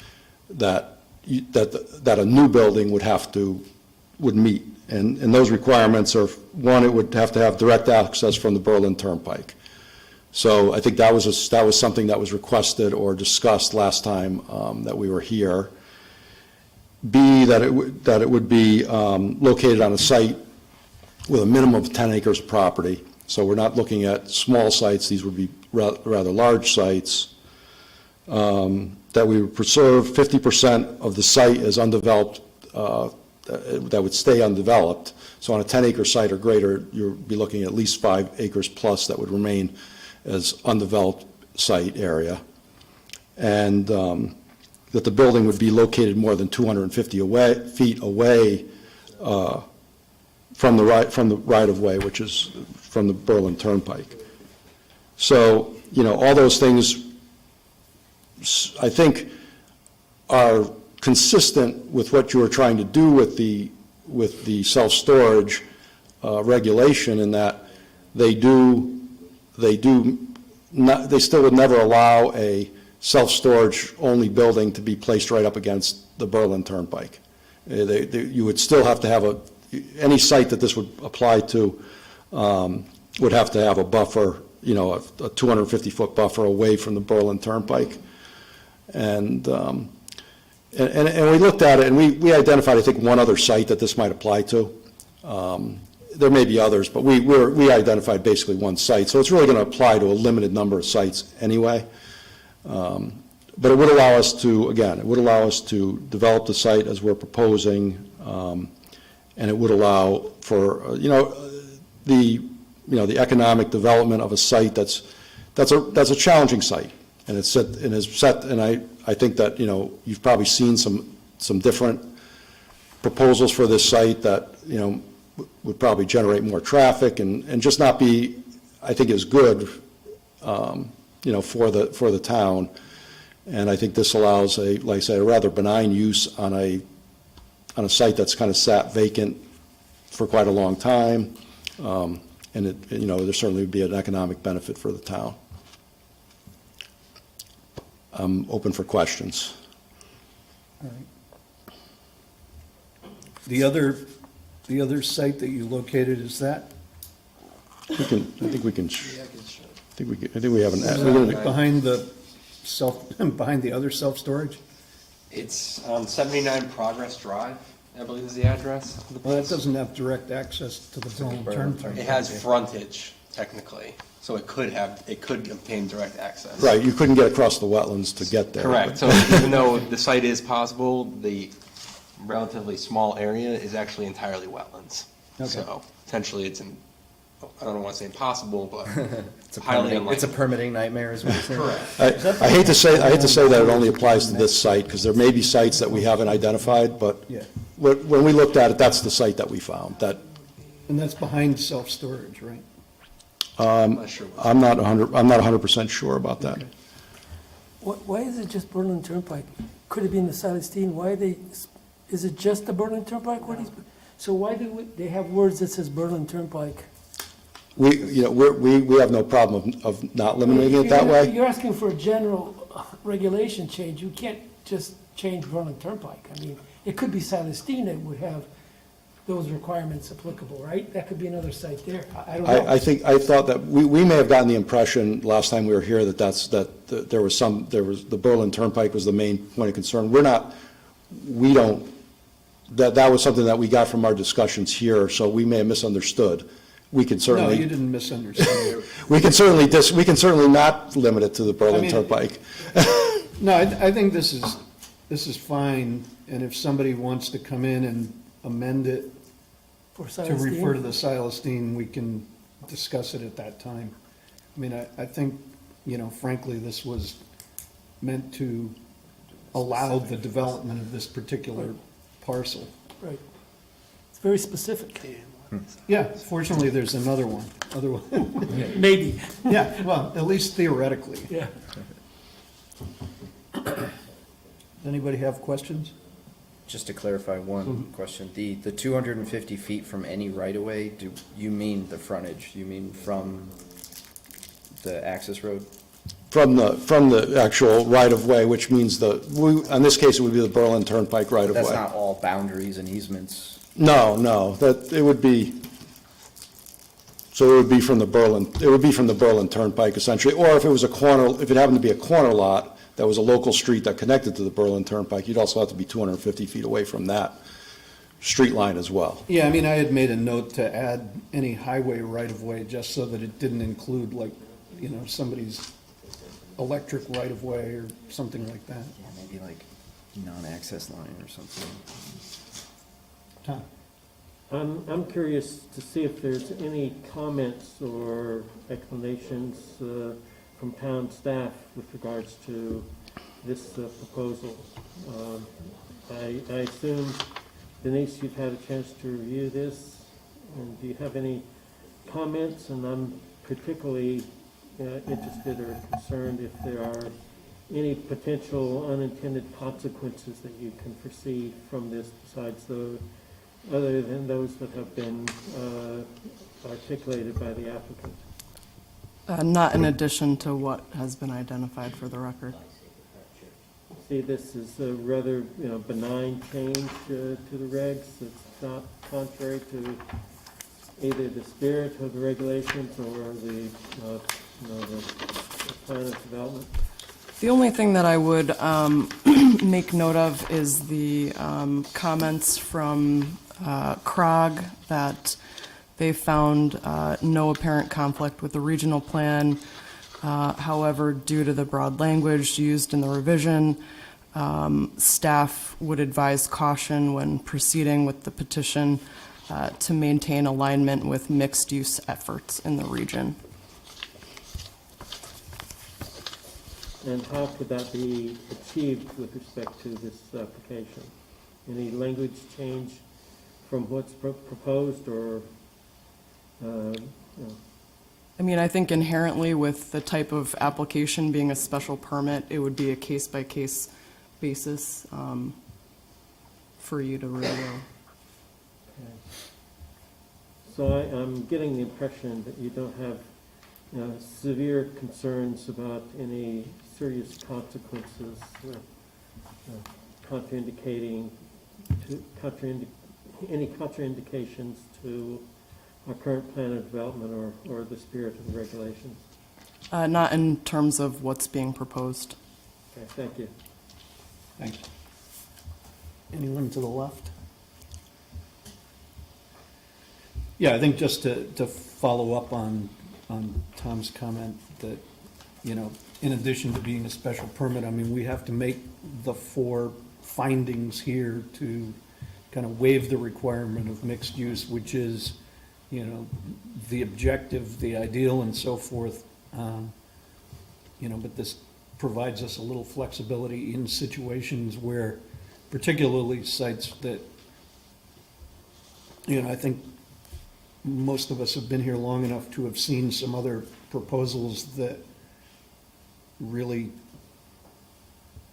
that a new building would meet. And those requirements are, one, it would have to have direct access from the Berlin Turnpike. So I think that was something that was requested or discussed last time that we were here. B, that it would be located on a site with a minimum of 10 acres of property. So we're not looking at small sites. These would be rather large sites. That we would preserve 50% of the site as undeveloped, that would stay undeveloped. So on a 10-acre site or greater, you'd be looking at least 5 acres plus that would remain as undeveloped site area. And that the building would be located more than 250 feet away from the right-of-way, which is from the Berlin Turnpike. So, all those things, I think, are consistent with what you were trying to do with the self-storage regulation, in that they still would never allow a self-storage only building to be placed right up against the Berlin Turnpike. You would still have to have any site that this would apply to would have to have a buffer, a 250-foot buffer away from the Berlin Turnpike. And we looked at it, and we identified, I think, one other site that this might apply to. There may be others, but we identified basically one site. So it's really going to apply to a limited number of sites anyway. But it would allow us to, develop the site as we're proposing, and it would allow for, the economic development of a site that's a challenging site. And and I think that, you've probably seen some different proposals for this site that, would probably generate more traffic and just not be, I think, as good, for the town. And I think this allows like I say, a rather benign use on a site that's kind of sat vacant for quite a long time. And there certainly would be an economic benefit for the town. I'm open for questions. All right. The other site that you located, is that? I think we have Behind the other self-storage? It's 79 Progress Drive, I believe is the address. Well, that doesn't have direct access to the Berlin Turnpike. It has frontage, technically, so it could obtain direct access. Right, you couldn't get across the wetlands to get there. Correct, so even though the site is possible, the relatively small area is actually entirely wetlands. Okay. So potentially I don't want to say impossible, but It's a highly permitting, unlikely. it's a permitting nightmare, is what you're saying? Correct. I hate to say that it only applies to this site, because there may be sites that we haven't identified, but Yeah. when we looked at it, that's the site that we found. And that's behind self-storage, right? I'm not sure. I'm not 100% sure about that. Why is it just Berlin Turnpike? Could it be in the Celestine? Is it just the Berlin Turnpike? So why do they have words that says Berlin Turnpike? We have no problem of not limiting it that way. You're asking for a general regulation change. You can't just change Berlin Turnpike. I mean, it could be Celestine that would have those requirements applicable, right? That could be another site there. I don't know. I thought that, we may have gotten the impression last time we were here that the Berlin Turnpike was the main point of concern. That was something that we got from our discussions here, so we may have misunderstood. we can No, certainly. you didn't misunderstand. We can certainly not limit it to the Berlin I mean- Turnpike. No, I think this is fine, and if somebody wants to come in and amend it For to refer to Silestein? the Silestein, we can discuss it at that time. I mean, I think, frankly, this was meant to allow the development of this particular parcel. Right. It's very specific. Yeah, fortunately, there's another one, Maybe, yeah, well, at least theoretically. yeah. Anybody have questions? Just to clarify one question, the 250 feet from any right-of-way, do you mean the frontage? You mean from the access road? From the actual right-of-way, which means in this case, it would be the Berlin Turnpike right-of-way. That's not all boundaries and easements? No, it would be from the Berlin Turnpike essentially, or if it happened to be a corner lot that was a local street that connected to the Berlin Turnpike, you'd also have to be 250 feet away from that street line as well. Yeah, I mean, I had made a note to add any highway right-of-way, just so that it didn't include, like, somebody's electric right-of-way or something like that. Yeah, maybe like non-access line or something. Tom? I'm curious to see if there's any comments or explanations from town staff with regards to this proposal. I assume, Denise, you've had a chance to review this, and do you have any comments? And I'm particularly interested or concerned if there are any potential unintended consequences that you can foresee from this besides those, other than those that have been articulated by the applicant. Not in addition to what has been identified for the record. See, this is a rather, benign change to the regs. It's not contrary to either the spirit of the regulations or the plan of development. The only thing that I would make note of is the comments from CROG that they found no apparent conflict with the regional plan. However, due to the broad language used in the revision, staff would advise caution when proceeding with the petition to maintain alignment with mixed-use efforts in the region. And how could that be achieved with respect to this application? Any language change from what's proposed or, I mean, I think inherently with the type of application being a special permit, it would be a case-by-case basis for you to review. So I'm getting the impression that you don't have severe concerns about any serious consequences, any contraindications to our current plan of development or the spirit of the regulations. Not in terms of what's being proposed. Okay, thank you. Thanks. Anyone to the left? Yeah, I think just to follow up on Tom's comment that, in addition to being a special permit, I mean, we have to make the 4 findings here to kind of waive the requirement of mixed use, which is, the objective, the ideal, and so forth. But this provides us a little flexibility in situations where, particularly sites that, I think most of us have been here long enough to have seen some other proposals that really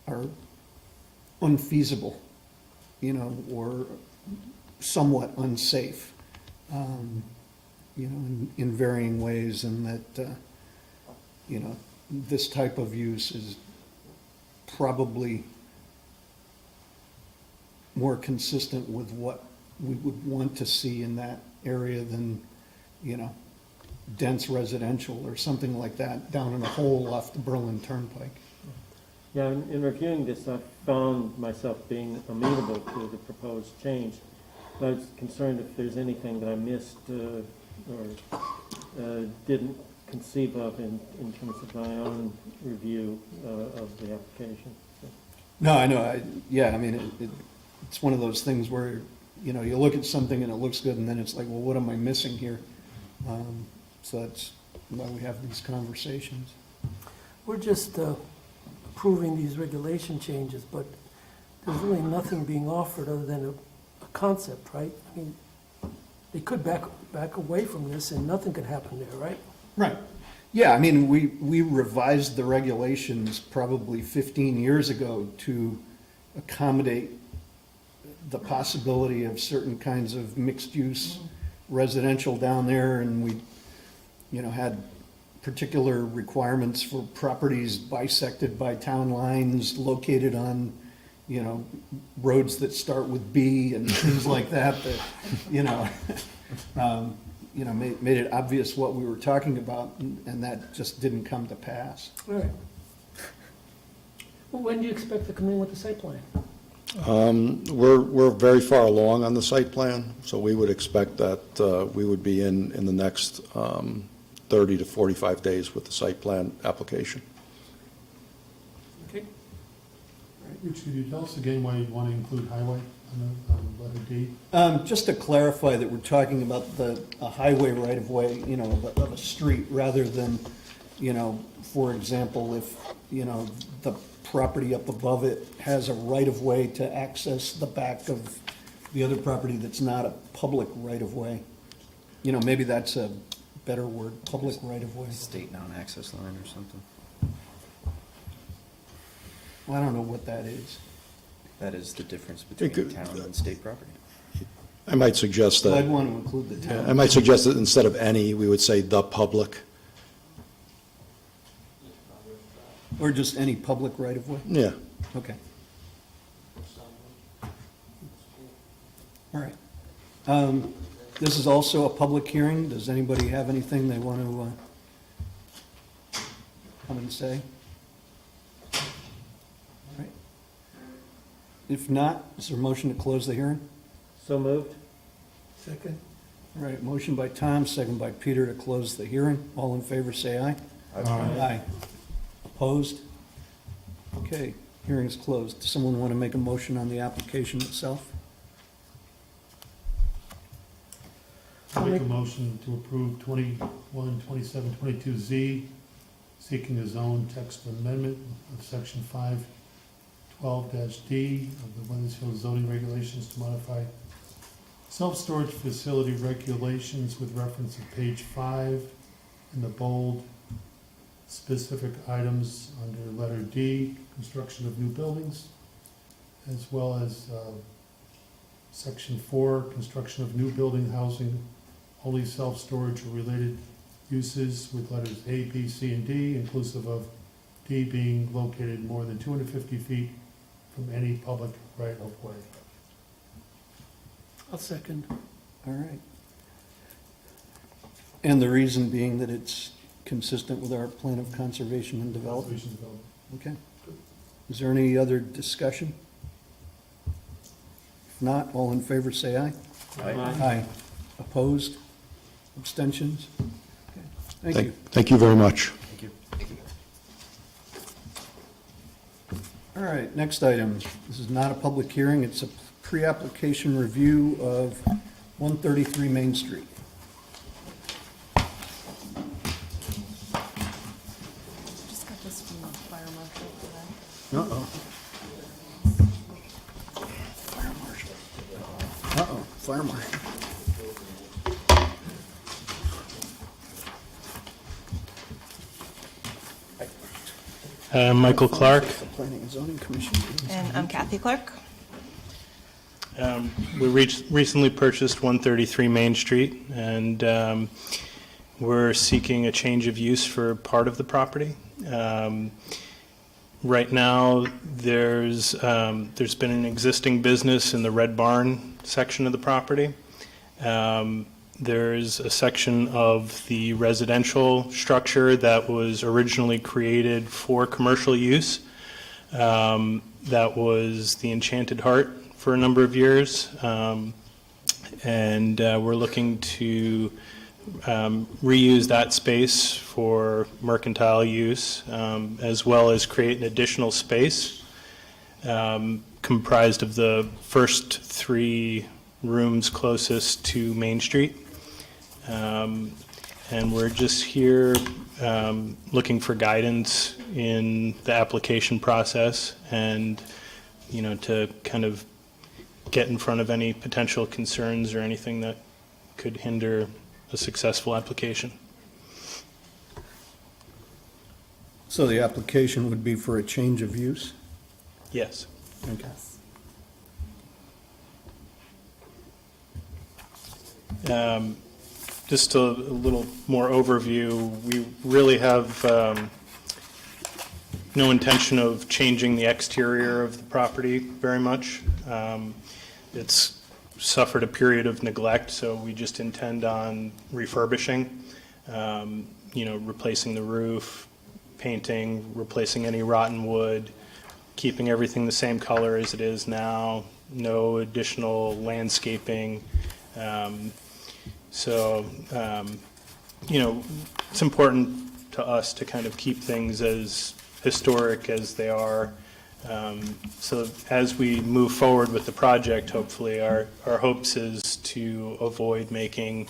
are unfeasible, or somewhat unsafe, in varying ways, and that, this type of use is probably more consistent with what we would want to see in that area than, dense residential or something like that down in a hole off the Berlin Turnpike. Yeah, in reviewing this, I found myself being amenable to the proposed change. I was concerned if there's anything that I missed didn't conceive of in terms of my own review of the application. So, No, I know, yeah, I mean, it's one of those things where, you look at something and it looks good, and then it's like, well, what am I missing here? So that's why we have these conversations. We're just approving these regulation changes, but there's really nothing being offered other than a concept, right? I mean, they could back away from this and nothing could happen there, right? Right. Yeah, I mean, we revised the regulations probably 15 years ago to accommodate the possibility of certain kinds of mixed-use residential down there, and we, had particular requirements for properties bisected by town lines, located on, roads that start with B and things like that, made it obvious what we were talking about, and that just didn't come to pass. All right. Well, when do you expect to come in with the site plan? We're very far along on the site plan, so we would expect that we would be in the next 30 to 45 days with the site plan application. Okay. Richard, could you tell us again why you want to include highway on letter D? Just to clarify that we're talking about a highway right-of-way, of a street, rather than, for example, if, the property up above it has a right-of-way to access the back of the other property that's not a public right-of-way. Maybe that's a better word, public right-of-way. State non-access line or something. Well, I don't know what that is. That is the difference It between could- town and state property. I might suggest Well, I'd that, want to include the town. I might suggest that instead of any, we would say the public. Or just any public right-of-way? Yeah. Okay. All right. This is also a public hearing. Does anybody have anything they want to come and say? All right. If not, is there a motion to close the hearing? So moved? Second? All right, motion by Tom, second by Peter to close the hearing. All in favor, say aye. Aye. Opposed? Okay, hearing's closed. Does someone want to make a motion on the application itself? I'll make a motion to approve 21, 27, 22Z, seeking a zone text amendment of section 512-D of the Wethersfield Zoning Regulations to modify self-storage facility regulations with reference to page 5 in the bold specific items under letter D, construction of new buildings, as well as section 4, construction of new building housing, only self-storage or related uses with letters A, B, C, and D, inclusive of D being located more than 250 feet from any public right-of-way. I'll second. All right. And the reason being that it's consistent with our plan of conservation and development? Conservation development. Okay. Is there any other discussion? If not, all in favor, say aye. Aye. Opposed? Abstentions? Okay. Thank you. Thank you very much. Thank you. All right, next item. This is not a public hearing. It's a pre-application review of 133 Main Street. Just got this from the fire marshal today. Uh-oh. Fire marshal. Uh-oh, fire marshal. Michael Clark. Planning and Zoning Commission. And I'm Kathy Clark. We recently purchased 133 Main Street, and we're seeking a change of use for part of the property. Right now, there's been an existing business in the Red Barn section of the property. There's a section of the residential structure that was originally created for commercial use. That was the Enchanted Heart for a number of years. And we're looking to reuse that space for mercantile use, as well as create an additional space comprised of the first 3 rooms closest to Main Street. And we're just here looking for guidance in the application process and, to kind of get in front of any potential concerns or anything that could hinder a successful application. So the application would be for a change of use? Yes. Okay. Just a little more overview, we really have no intention of changing the exterior of the property very much. It's suffered a period of neglect, so we just intend on refurbishing, replacing the roof, painting, replacing any rotten wood, keeping everything the same color as it is now, no additional landscaping. It's important to us to kind of keep things as historic as they are. So as we move forward with the project, hopefully, our hopes is to avoid making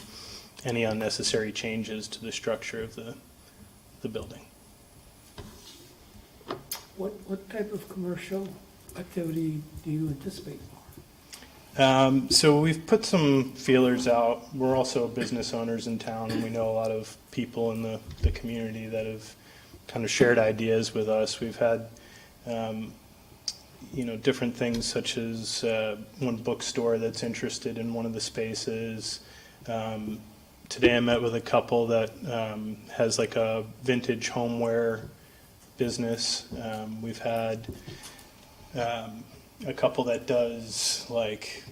any unnecessary changes to the structure of the building. What type of commercial activity do you anticipate? So we've put some feelers out. We're also business owners in town, and we know a lot of people in the community that have kind of shared ideas with us. We've had, different things such as one bookstore that's interested in one of the spaces. Today I met with a couple that has like a vintage homeware business. We've had a couple that does like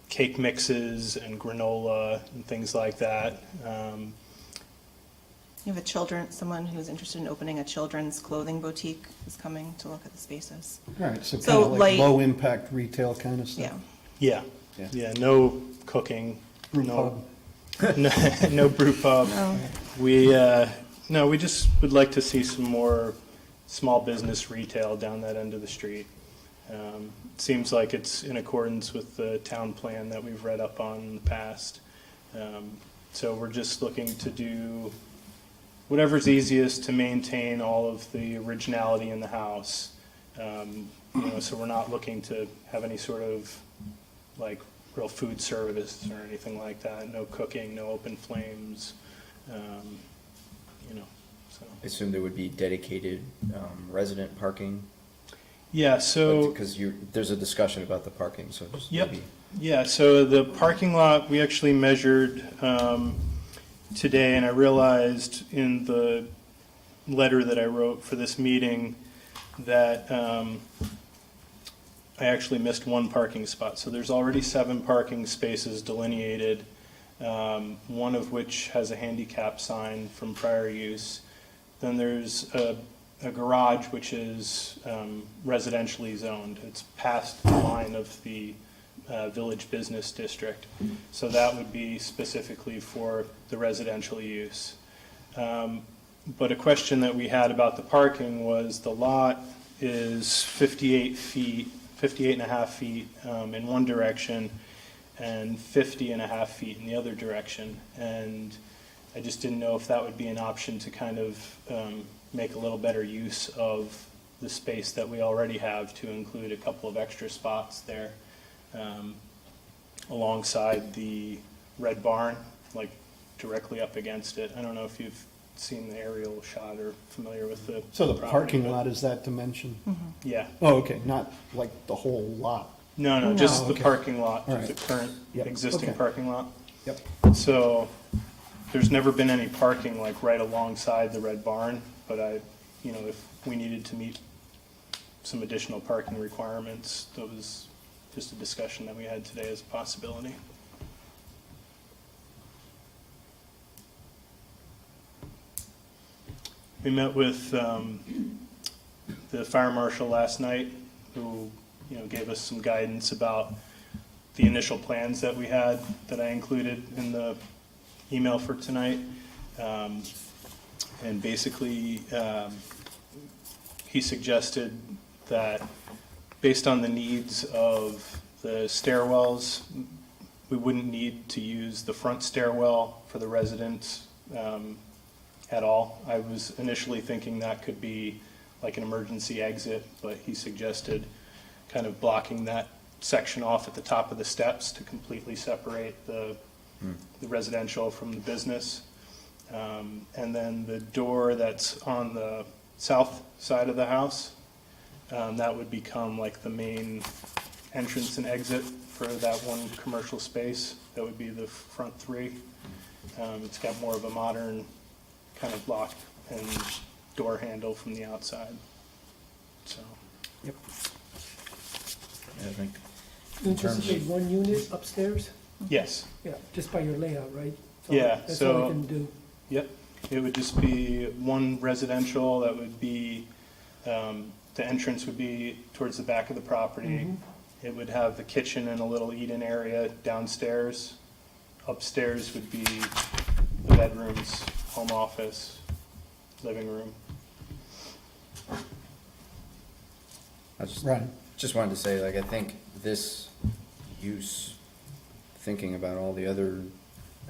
cake mixes and granola and things like that. You have someone who's interested in opening a children's clothing boutique is coming to look at the spaces. Right, so So, kind of like like- low-impact retail kind of stuff? Yeah. Yeah, no cooking, Brew no, pub. no brew pub. No. We just would like to see some more small business retail down that end of the street. It seems like it's in accordance with the town plan that we've read up on in the past. So we're just looking to do whatever's easiest to maintain all of the originality in the house. So we're not looking to have any sort of like real food service or anything like that. No cooking, no open flames, so. I assume there would be dedicated resident parking, Yeah, so. because there's a discussion about the parking, so just Yep. maybe. Yeah, so the parking lot, we actually measured today, and I realized in the letter that I wrote for this meeting that I actually missed one parking spot. So there's already 7 parking spaces delineated, one of which has a handicap sign from prior use. Then there's a garage which is residentially zoned. It's past the line of the village business district. So that would be specifically for the residential use. But a question that we had about the parking was the lot is 58 and a half feet in one direction and 50 and a half feet in the other direction. And I just didn't know if that would be an option to kind of make a little better use of the space that we already have to include a couple of extra spots there alongside the red barn, like directly up against it. I don't know if you've seen the aerial shot or familiar with the So the property, parking but- lot is that dimension? Yeah. Oh, okay, not like the whole lot? No, just the okay. parking lot, All the right. current Yep, existing okay. parking lot. Yep. So there's never been any parking like right alongside the red barn, but if we needed to meet some additional parking requirements, that was just a discussion that we had today as a possibility. We met with the fire marshal last night, who gave us some guidance about the initial plans that we had that I included in the email for tonight. And basically, he suggested that based on the needs of the stairwells, we wouldn't need to use the front stairwell for the residents at all. I was initially thinking that could be like an emergency exit, but he suggested kind of blocking that section off at the top of the steps to completely separate the residential from the business. And then the door that's on the south side of the house, that would become like the main entrance and exit for that one commercial space. That would be the front three. It's got more of a modern kind of lock and door handle from the outside. So, Yep. I think You anticipate one unit upstairs? yes, Yeah, just by your layout, right? Yeah, That's all so- we can do. yep. It would just be one residential. That would be, the entrance would be towards the back of the property. It would have the kitchen and a little eat-in area downstairs. Upstairs would be the bedrooms, home office, living room. I just, Right. just wanted to say, like, I think this use, thinking about all the other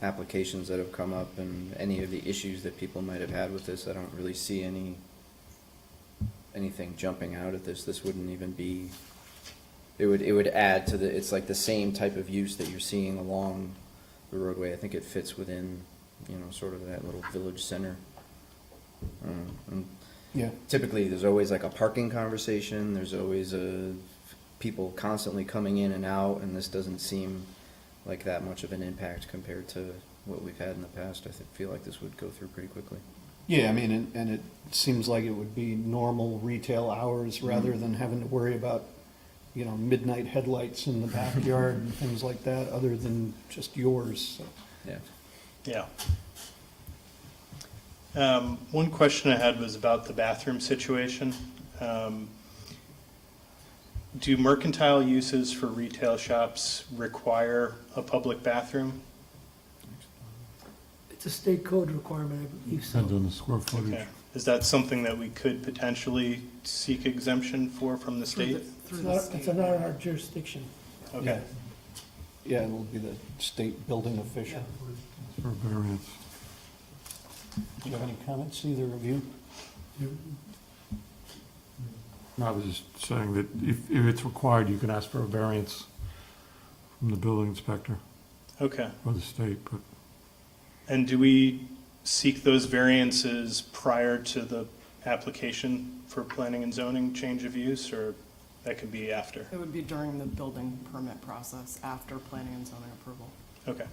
applications that have come up and any of the issues that people might have had with this, I don't really see anything jumping out at this. This wouldn't even be, it would add to the, it's like the same type of use that you're seeing along the roadway. I think it fits within, sort of that little village center. And Yeah. typically, there's always like a parking conversation, there's always people constantly coming in and out, and this doesn't seem like that much of an impact compared to what we've had in the past. I feel like this would go through pretty quickly. Yeah, I mean, and it seems like it would be normal retail hours rather than having to worry about, midnight headlights in the backyard and things like that, other than just yours, so. Yeah. Yeah. One question I had was about the bathroom situation. Do mercantile uses for retail shops require a public bathroom? It's a state code requirement, I believe so. Depends on the square footage. Okay. Is that something that we could potentially seek exemption for from the state? It's not in our jurisdiction. Okay. Yeah, it'll be the state building official. For variance. Do you have any comments, either of you? No, I was just saying that if it's required, you can ask for a variance from the building inspector Okay. or the state, but And do we seek those variances prior to the application for planning and zoning change of use, or that could be after? It would be during the building permit process, after planning and zoning approval. Okay.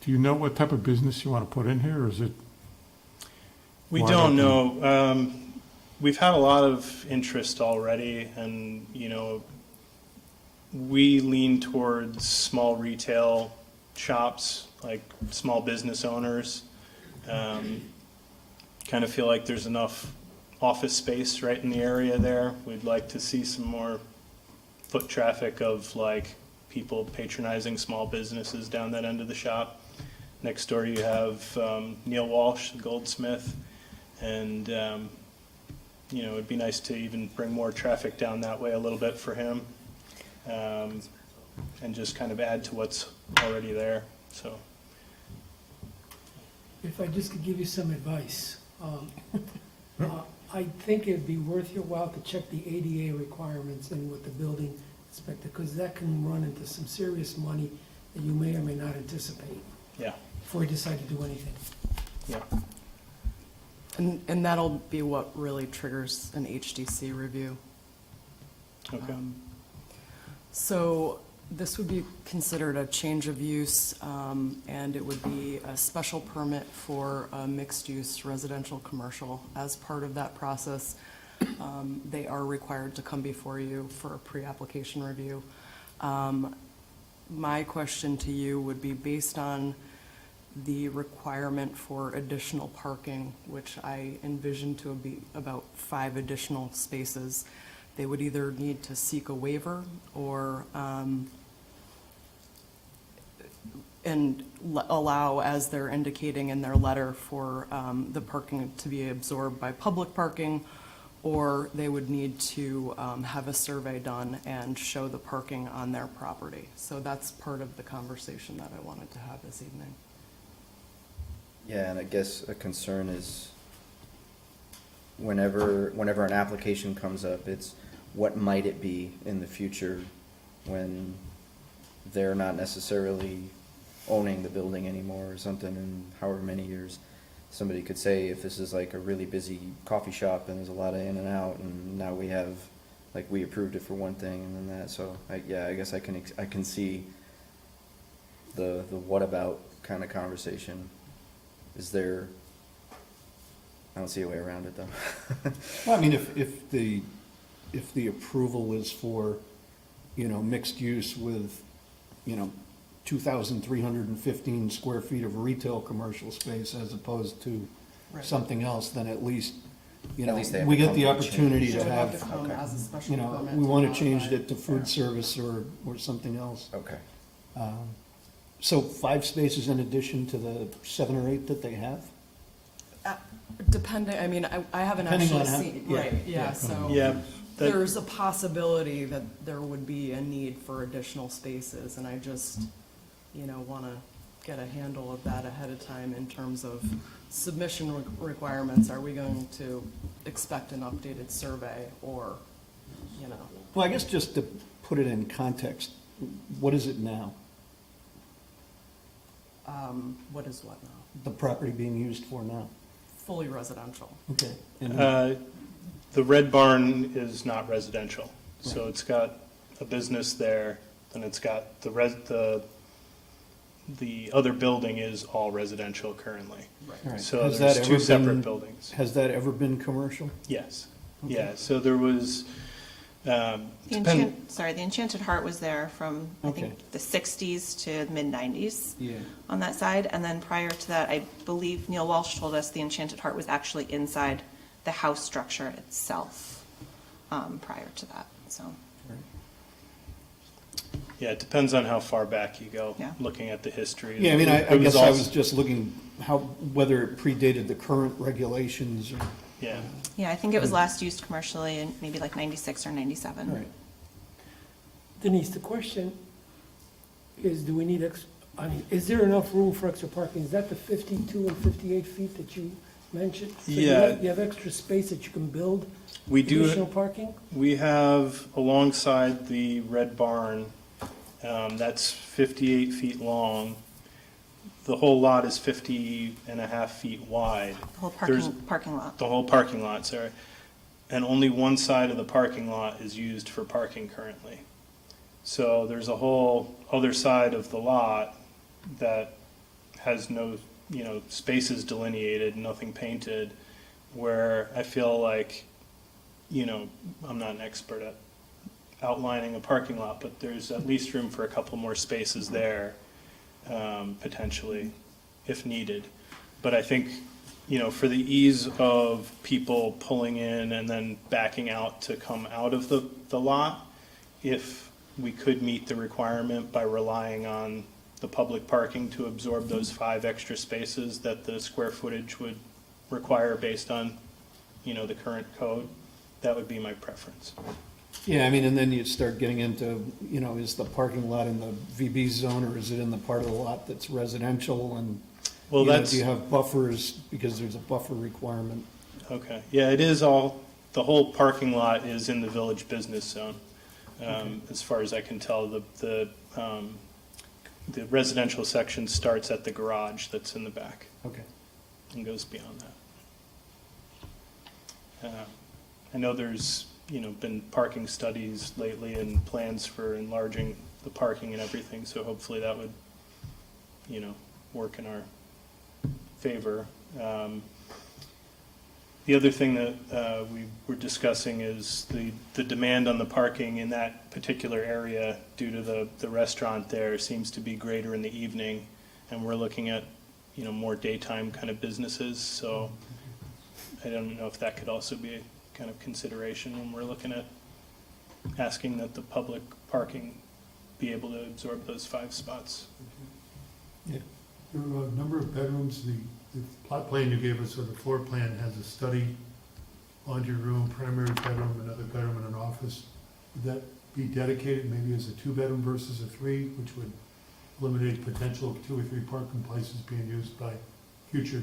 do you know what type of business you want to put in here, or is it? We Why don't not? know. We've had a lot of interest already, and, we lean towards small retail shops, like small business owners. Kind of feel like there's enough office space right in the area there. We'd like to see some more foot traffic of like people patronizing small businesses down that end of the shop. Next door you have Neil Walsh, the goldsmith, and it'd be nice to even bring more traffic down that way a little bit for him, and just kind of add to what's already there. So, If I just could give you some advice, I think it'd be worth your while to check the ADA requirements in with the building inspector, because that can run into some serious money that you may or may not anticipate yeah, before you decide to do anything. yeah. And that'll be what really triggers an HDC review. Okay. So this would be considered a change of use, and it would be a special permit for a mixed-use residential commercial. As part of that process, they are required to come before you for a pre-application review. My question to you would be, based on the requirement for additional parking, which I envision to be about 5 additional spaces, they would either need to seek a waiver or and allow, as they're indicating in their letter, for the parking to be absorbed by public parking, or they would need to have a survey done and show the parking on their property. So that's part of the conversation that I wanted to have this evening. Yeah, and I guess a concern is whenever an application comes up, it's what might it be in the future when they're not necessarily owning the building anymore or something in however many years. Somebody could say if this is like a really busy coffee shop and there's a lot of in and out, and now we have, like, we approved it for one thing and then that, so I guess I can see the what about kind of conversation. Is there, I don't see a way around it though. Well, I mean, if the approval is for, mixed use with, 2,315 square feet of retail commercial space as opposed to Right. something else, then at least, At least they have we to get come the to a change. opportunity They to would have to have, come as a special permit we want to modify change it to Yeah. food service or something else. Okay. So 5 spaces in addition to the 7 or 8 that they have? Depending, I mean, I haven't Depending actually on how- seen, yeah, right, yeah. yeah, so. Yeah, that- There's a possibility that there would be a need for additional spaces, and I just, want to get a handle of that ahead of time in terms of submission requirements. Are we going to expect an updated survey, or, Well, I guess just to put it in context, what is it now? what is what now? The property being used for now? Fully residential. Okay. And The Red Barn is not residential, so it's got a business there, and it's got the other building is all residential currently. all right. So Has there's that two ever separate been- buildings. Has that ever been commercial? Yes, Okay. yeah, so there was, The depend- the Enchanted Heart was there from, I Okay. think, the 60s to mid-90s Yeah. on that side. And then prior to that, I believe Neil Walsh told us the Enchanted Heart was actually inside the house structure itself prior to that, so. yeah, it depends on how far back you go, Yeah. looking at the history. Yeah, I mean, I It guess I also- was just looking whether it predated the current regulations or. Yeah, Yeah, I think it was last used commercially in maybe like 96 or 97. Right. Denise, the question is, do we need is there enough room for extra parking? Is that the 52 and 58 feet that you mentioned? So Yeah. You have extra space that you can build we do. additional parking? We have alongside the Red Barn, that's 58 feet long. The whole lot is 50 and a half feet wide. The whole There's- parking lot. The whole parking lot, sorry. And only one side of the parking lot is used for parking currently. So there's a whole other side of the lot that has no, spaces delineated, nothing painted, where I feel like, I'm not an expert at outlining a parking lot, but there's at least room for a couple more spaces there, potentially, if needed. But I think, for the ease of people pulling in and then backing out to come out of the lot, if we could meet the requirement by relying on the public parking to absorb those 5 extra spaces that the square footage would require based on, the current code, that would be my preference. Yeah, I mean, and then you start getting into, is the parking lot in the VB zone or is it in the part of the lot that's residential? And, Well, that's. do you have buffers because there's a buffer requirement? Okay, yeah, it is the whole parking lot is in the village business zone. As far as I can tell, the residential section starts at the garage that's in the back Okay. and goes beyond that. I know there's, been parking studies lately and plans for enlarging the parking and everything, so hopefully that would, work in our favor. The other thing that we were discussing is the demand on the parking in that particular area due to the restaurant there seems to be greater in the evening, and we're looking at, more daytime kind of businesses, so I don't know if that could also be a kind of consideration when we're looking at asking that the public parking be able to absorb those 5 spots. Yeah. There are a number of bedrooms, the plot plan you gave us, or the floor plan, has a study, laundry room, primary bedroom, another bedroom, and an office. Would that be dedicated maybe as a 2-bedroom versus a 3, which would eliminate potential of 2 or 3 parking places being used by future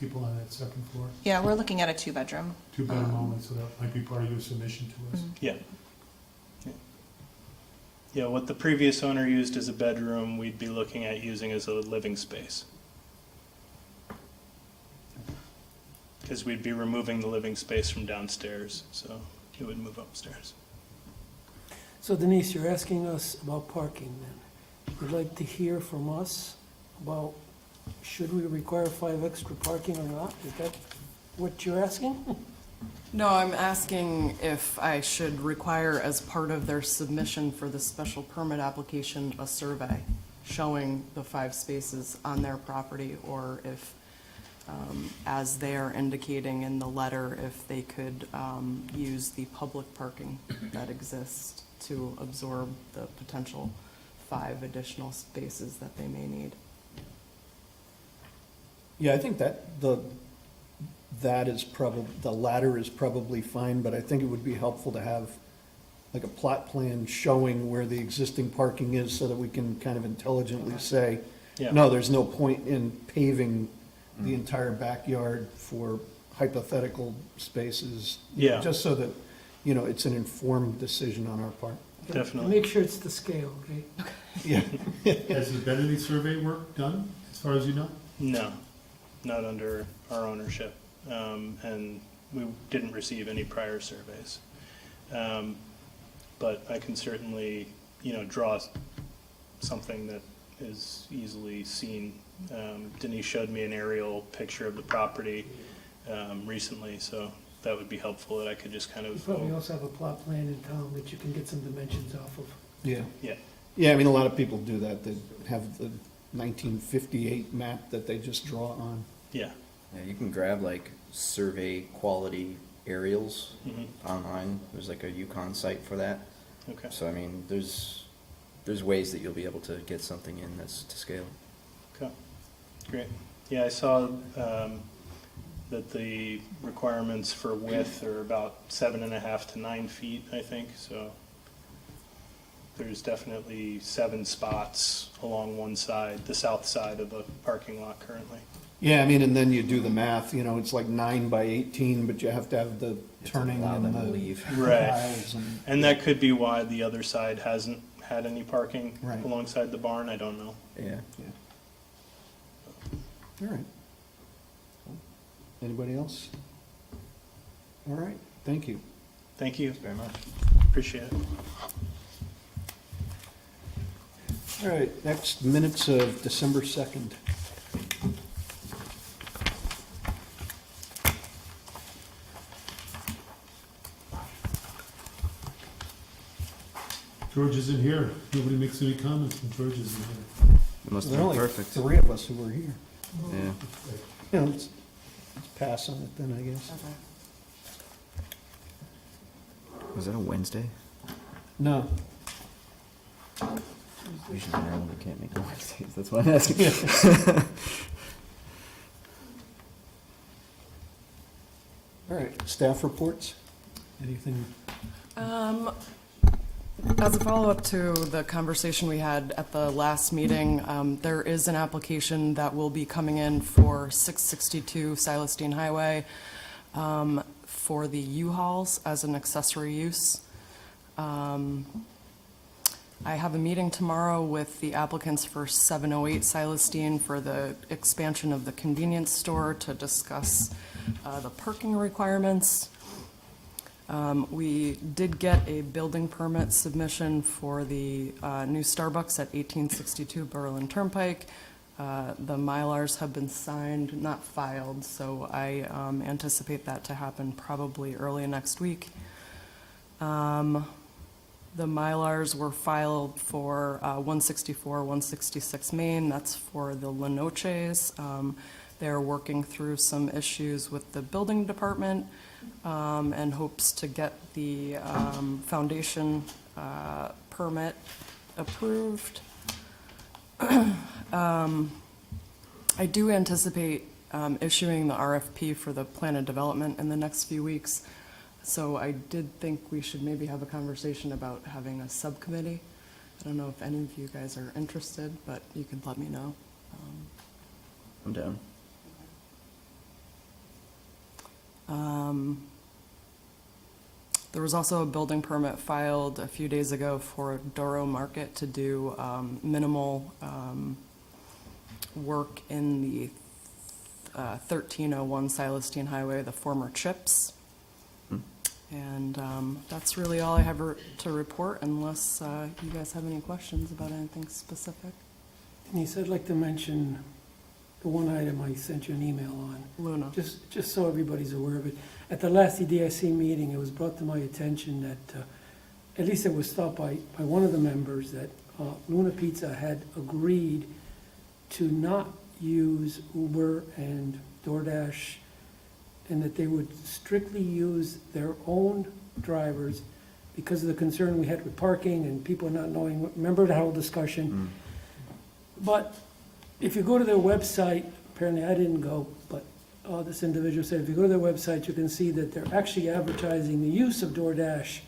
people on that second floor? Yeah, we're looking at a 2-bedroom. 2-bedroom only, so that might be part of your submission to us. Yeah. Yeah. Yeah, what the previous owner used as a bedroom, we'd be looking at using as a living space. Because we'd be removing the living space from downstairs, so it would move upstairs. So Denise, you're asking us about parking then. You'd like to hear from us about, should we require 5 extra parking or not? Is that what you're asking? No, I'm asking if I should require as part of their submission for the special permit application, a survey showing the 5 spaces on their property, or if, as they are indicating in the letter, if they could use the public parking that exists to absorb the potential 5 additional spaces that they may need. Yeah, I think that that is probably, the latter is probably fine, but I think it would be helpful to have like a plot plan showing where the existing parking is so that we can kind of intelligently say, Yeah. no, there's no point in paving the entire backyard for hypothetical spaces. Yeah. Just so that, it's an informed decision on our part. Definitely. Make sure it's the scale, okay? Yeah. Has there been any survey work done, as far as you know? No, not under our ownership, and we didn't receive any prior surveys. But I can certainly, draw something that is easily seen. Denise showed me an aerial picture of the property recently, so that would be helpful, that I could just kind You of, probably also have a plot plan in town that you can get some dimensions off of. Yeah. yeah, Yeah, I mean, a lot of people do that. They have the 1958 map that they just draw on. yeah. Yeah, you can grab like survey quality aerials Mhm. online. There's like a Yukon site for that. Okay. So I mean, there's ways that you'll be able to get something in that's to scale. Okay, great. Yeah, I saw that the requirements for width are about 7.5 to 9 feet, I think, so there's definitely 7 spots along one side, the south side of the parking lot currently. Yeah, I mean, and then you do the math, it's like 9 by 18, but you have to have the turning allow and them to the leave. Right. aisles and. And that could be why the other side hasn't had any parking Right. alongside the barn, I don't know. Yeah. All right. Anybody else? All right, thank you. Thank you, Very much. appreciate it. All right, next, minutes of December 2nd. George isn't here. Nobody makes any comments when George isn't here. It must There have are been only perfect. 3 of us who were here. Yeah. Let's pass on it then, I guess. Was that a Wednesday? No. Usually Maryland can't make the Wednesdays. That's why I'm asking. All right, staff reports? Anything? As a follow-up to the conversation we had at the last meeting, there is an application that will be coming in for 662 Silestein Highway for the U-Hauls as an accessory use. I have a meeting tomorrow with the applicants for 708 Silestein for the expansion of the convenience store to discuss the parking requirements. We did get a building permit submission for the new Starbucks at 1862 Berlin Turnpike. The Mylars have been signed, not filed, so I anticipate that to happen probably early next week. The Mylars were filed for 164, 166 Main. That's for the La Noches. They're working through some issues with the building department and hopes to get the foundation permit approved. I do anticipate issuing the RFP for the plan of development in the next few weeks. So I did think we should maybe have a conversation about having a subcommittee. I don't know if any of you guys are interested, but you can let me know. I'm down. There was also a building permit filed a few days ago for Doro Market to do minimal work in the 1301 Silestine Highway, the former CHIPS. And that's really all I have to report, unless you guys have any questions about anything specific. Denise, I'd like to mention the one item I sent you an email on. Luna. Just so everybody's aware of it. At the last EDIC meeting, it was brought to my attention that, at least it was thought by one of the members, that Luna Pizza had agreed to not use Uber and DoorDash, and that they would strictly use their own drivers because of the concern we had with parking and people not knowing, remember that whole discussion? But if you go to their website, apparently I didn't go, but this individual said, if you go to their website, you can see that they're actually advertising the use of DoorDash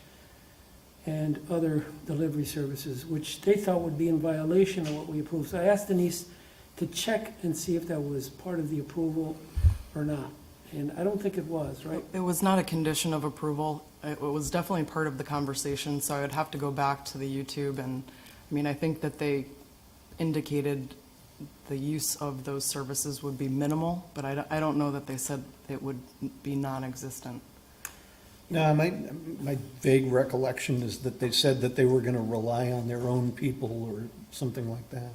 and other delivery services, which they thought would be in violation of what we approved. So I asked Denise to check and see if that was part of the approval or not. And I don't think it was, right? It was not a condition of approval. It was definitely part of the conversation, so I would have to go back to the YouTube. And, I mean, I think that they indicated the use of those services would be minimal, but I don't know that they said it would be non-existent. No, my vague recollection is that they said that they were going to rely on their own people or something like that.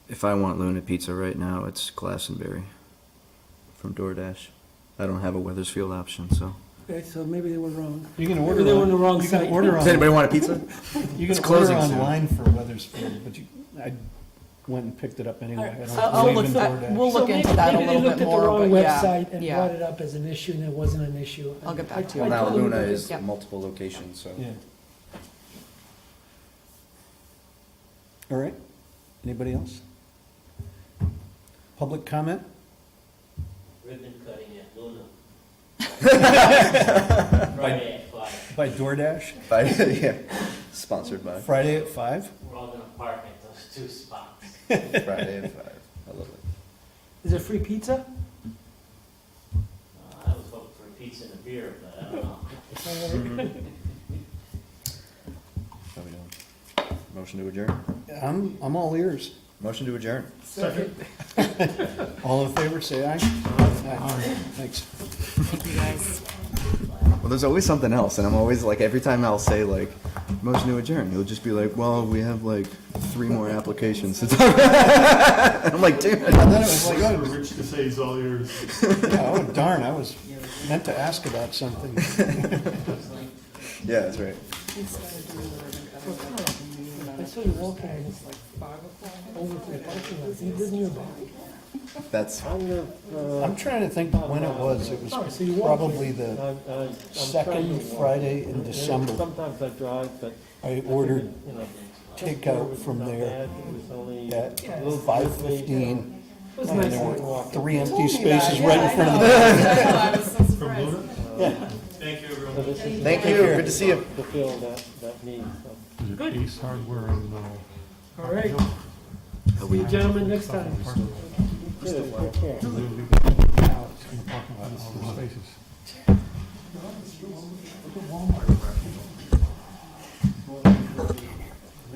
If I want Luna Pizza right now, it's Glastonbury from DoorDash. I don't have a Wethersfield option, so. Okay, so maybe they were wrong. You can Maybe order they were on the wrong you can site. order Does on, anybody want a pizza? you It's can order closing soon. online for Wethersfield, but I went and picked it up anyway. I don't I'll believe look, in DoorDash. we'll look into that a little bit more, but Maybe they yeah. looked at the wrong website and yeah. brought it up as an issue, and it wasn't an issue. I'll get back to you. Well, now I totally Luna get it. is Yep. multiple locations, so. Yeah. All right. Anybody else? Public comment? Ribbon cutting at Luna. Friday at 5. By DoorDash? Yeah, sponsored by Friday at 5? We're all gonna park at those 2 spots. Friday at 5. I love it. Is it free pizza? I was hoping for a pizza and a beer, but I don't know. How we doing? Motion to adjourn? I'm all ears. Motion to adjourn. Second. All in favor, say aye. Aye. Thanks. Thank you, guys. Well, there's always something else, and I'm always like, every time I'll say like, motion to adjourn, you'll just be like, well, we have like 3 more applications to talk about. I'm like, dude. And then it was like, oh, Rich to say he's all yours. yeah, oh, darn, I was meant to ask about something. Yeah, that's right. I saw you walking over to the parking lot. Didn't you buy? That's, I'm trying to think when it was. It was probably the second Friday in December. Sometimes I drive, but, I ordered you know. takeout from there It was only. at 5:15, was and nice. there were 3 empty spaces right in front of the Thank you, everyone. So this is thank you, good to see you. to fill that need, so. Is it Ace Hardware and, All right. See you gentlemen next time. Good, take care. spaces.